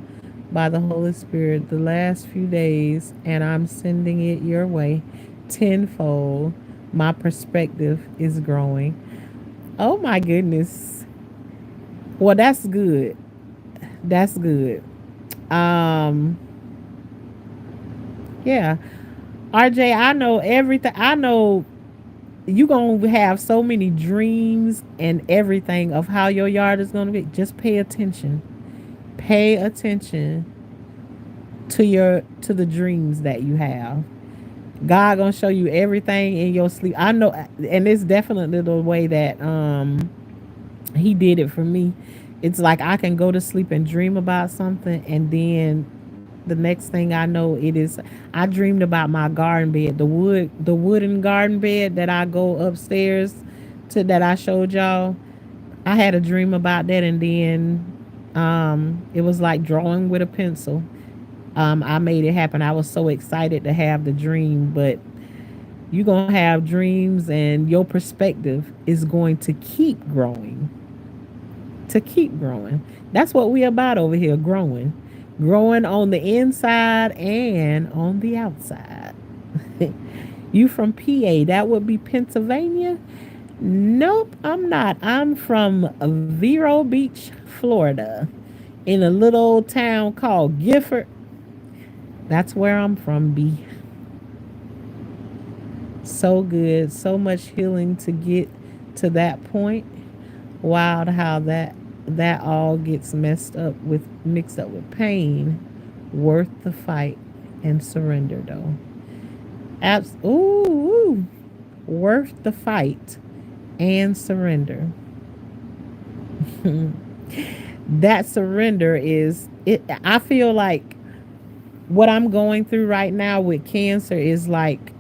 by the Holy Spirit the last few days, and I'm sending it your way tenfold. My perspective is growing. Oh my goodness. Well, that's good. That's good. Um, yeah. RJ, I know everything. I know you gonna have so many dreams and everything of how your yard is gonna be. Just pay attention. Pay attention to the dreams that you have. God gonna show you everything in your sleep. I know, and it's definitely the way that He did it for me. It's like I can go to sleep and dream about something, and then the next thing I know, it is I dreamed about my garden bed, the wooden garden bed that I go upstairs to that I showed y'all. I had a dream about that, and then it was like drawing with a pencil. I made it happen. I was so excited to have the dream, but you're gonna have dreams, and your perspective is going to keep growing. To keep growing. That's what we about over here, growing. Growing on the inside and on the outside. You from PA, that would be Pennsylvania? Nope, I'm not. I'm from Vero Beach, Florida, in a little old town called Gifford. That's where I'm from, B. So good, so much healing to get to that point. Wild how that all gets mixed up with pain. Worth the fight and surrender though. Ooh, worth the fight and surrender. That surrender is it. I feel like what I'm going through right now with cancer is like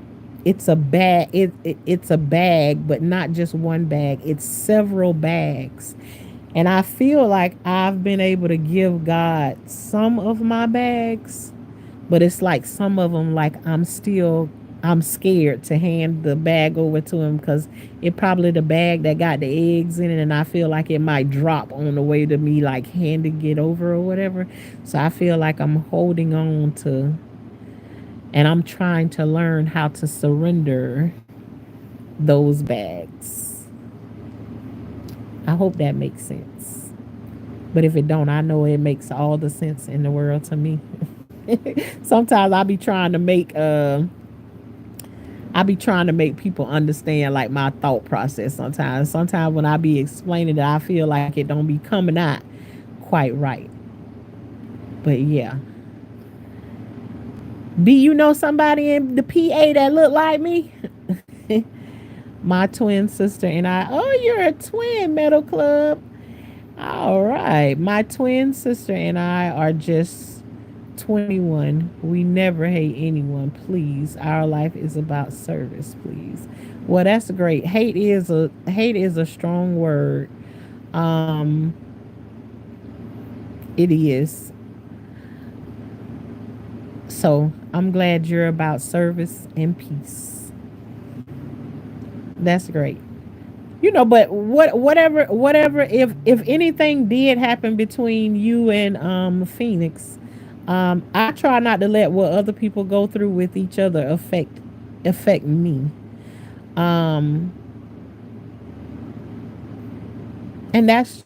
it's a bag. It's a bag, but not just one bag. It's several bags, and I feel like I've been able to give God some of my bags, but it's like some of them, like I'm scared to hand the bag over to him because it probably the bag that got the eggs in it, and I feel like it might drop on the way to me, like handing it over or whatever. So I feel like I'm holding on to, and I'm trying to learn how to surrender those bags. I hope that makes sense. But if it don't, I know it makes all the sense in the world to me. Sometimes I be trying to make people understand like my thought process sometimes. Sometimes when I be explaining it, I feel like it don't be coming out quite right. But yeah. Do you know somebody in the PA that look like me? My twin sister and I. Oh, you're a twin, Metal Club. All right. My twin sister and I are just 21. We never hate anyone, please. Our life is about service, please. Well, that's great. Hate is a strong word. Um it is. So, I'm glad you're about service and peace. That's great. But whatever, if anything did happen between you and Phoenix, I try not to let what other people go through with each other affect me. um and that's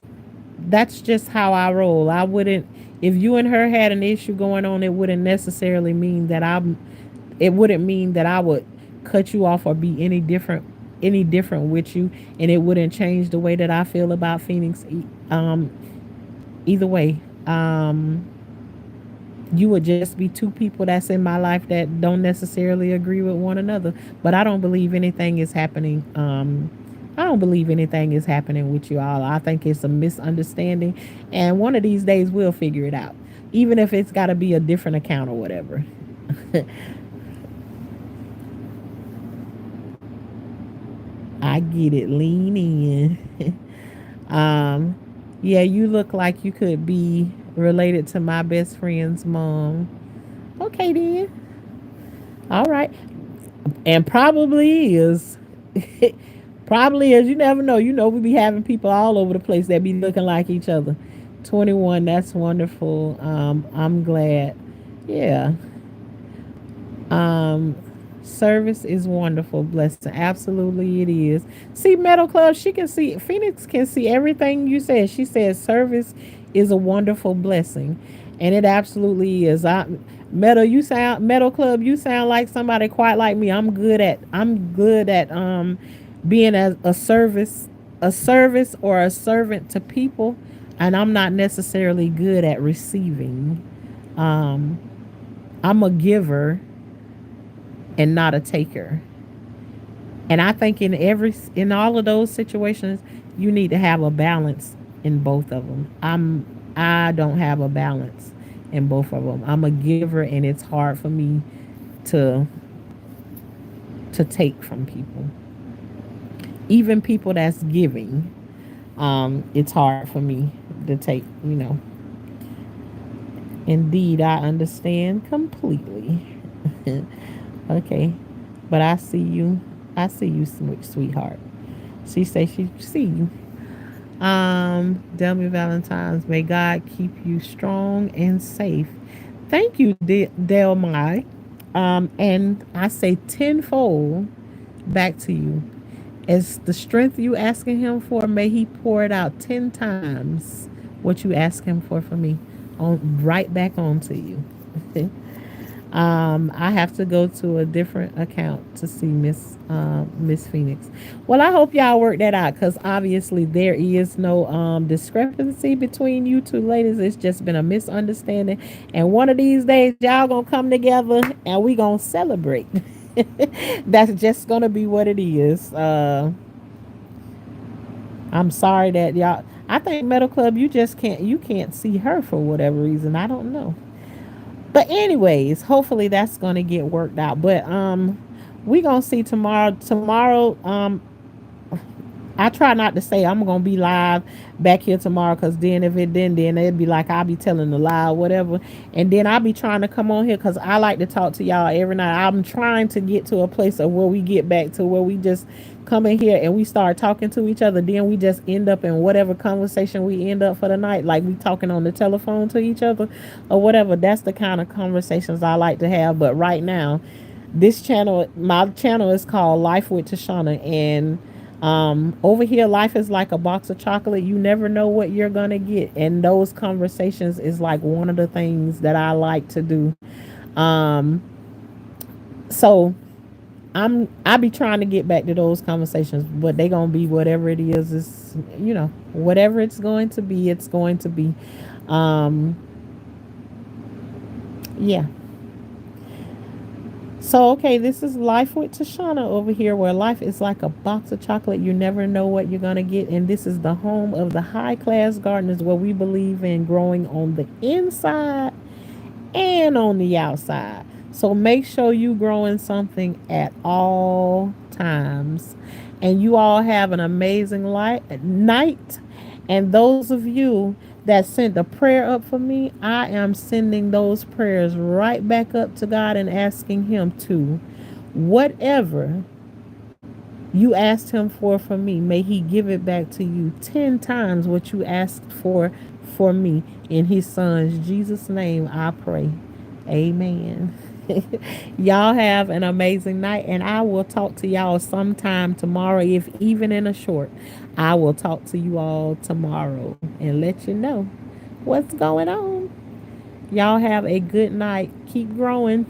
just how I roll. I wouldn't, if you and her had an issue going on, it wouldn't necessarily mean that it wouldn't mean that I would cut you off or be any different with you, and it wouldn't change the way that I feel about Phoenix. Either way, you would just be two people that's in my life that don't necessarily agree with one another. But I don't believe anything is happening. I don't believe anything is happening with you all. I think it's a misunderstanding, and one of these days we'll figure it out, even if it's got to be a different account or whatever. I get it. Lean in. um, yeah, you look like you could be related to my best friend's mom. Okay, then. All right. And probably is. Probably is. You never know. We be having people all over the place that be looking like each other. 21, that's wonderful. I'm glad. Yeah. Um, Service is wonderful, blessing. Absolutely, it is. See, Metal Club, she can see. Phoenix can see everything you said. She said service is a wonderful blessing, and it absolutely is. Metal Club. You sound like somebody quite like me. I'm good at being as a service or a servant to people, and I'm not necessarily good at receiving. Um, I'm a giver and not a taker. And I think in all of those situations, you need to have a balance in both of them. I don't have a balance in both of them. I'm a giver, and it's hard for me to to take from people, even people that's giving. It's hard for me to take. Indeed, I understand completely. Okay, but I see you. I see you, sweetheart. She say she see you. Delmy Valentine's. May God keep you strong and safe. Thank you, Delmy. And I say tenfold back to you. As the strength you asking him for, may he pour it out 10 times what you ask him for me, on right back onto you. I have to go to a different account to see Miss Phoenix. Well, I hope y'all work that out, because obviously there is no discrepancy between you two ladies. It's just been a misunderstanding, and one of these days y'all gonna come together and we gonna celebrate. That's just gonna be what it is. I'm sorry that y'all. I think Metal Club, you just can't see her for whatever reason. I don't know. But anyways, hopefully that's gonna get worked out. But we gonna see tomorrow. Tomorrow, I try not to say I'm gonna be live back here tomorrow, because then if it didn't, then it'd be like I'll be telling a lie or whatever. And then I'll be trying to come on here because I like to talk to y'all every night. I'm trying to get to a place of where we get back to where we just come in here and we start talking to each other. Then we just end up in whatever conversation we end up for the night, like we talking on the telephone to each other or whatever. That's the kind of conversations I like to have. But right now, this channel, my channel is called Life with Tashana, and over here, life is like a box of chocolate. You never know what you're gonna get, and those conversations is like one of the things that I like to do. Um, so I be trying to get back to those conversations, but they gonna be whatever it is. Whatever it's going to be, it's going to be. Um, yeah. So, okay, this is Life with Tashana over here, where life is like a box of chocolate. You never know what you're going to get. And this is the home of the high class gardeners, where we believe in growing on the inside and on the outside. So make sure you growing something at all times. And you all have an amazing night. And those of you that sent a prayer up for me, I am sending those prayers right back up to God and asking Him to, whatever you asked Him for from me, may He give it back to you 10 times what you asked for me. In His Son's Jesus' name, I pray. Amen. Y'all have an amazing night, and I will talk to y'all sometime tomorrow, if even in a short. I will talk to you all tomorrow and let you know what's going on. Y'all have a good night. Keep growing.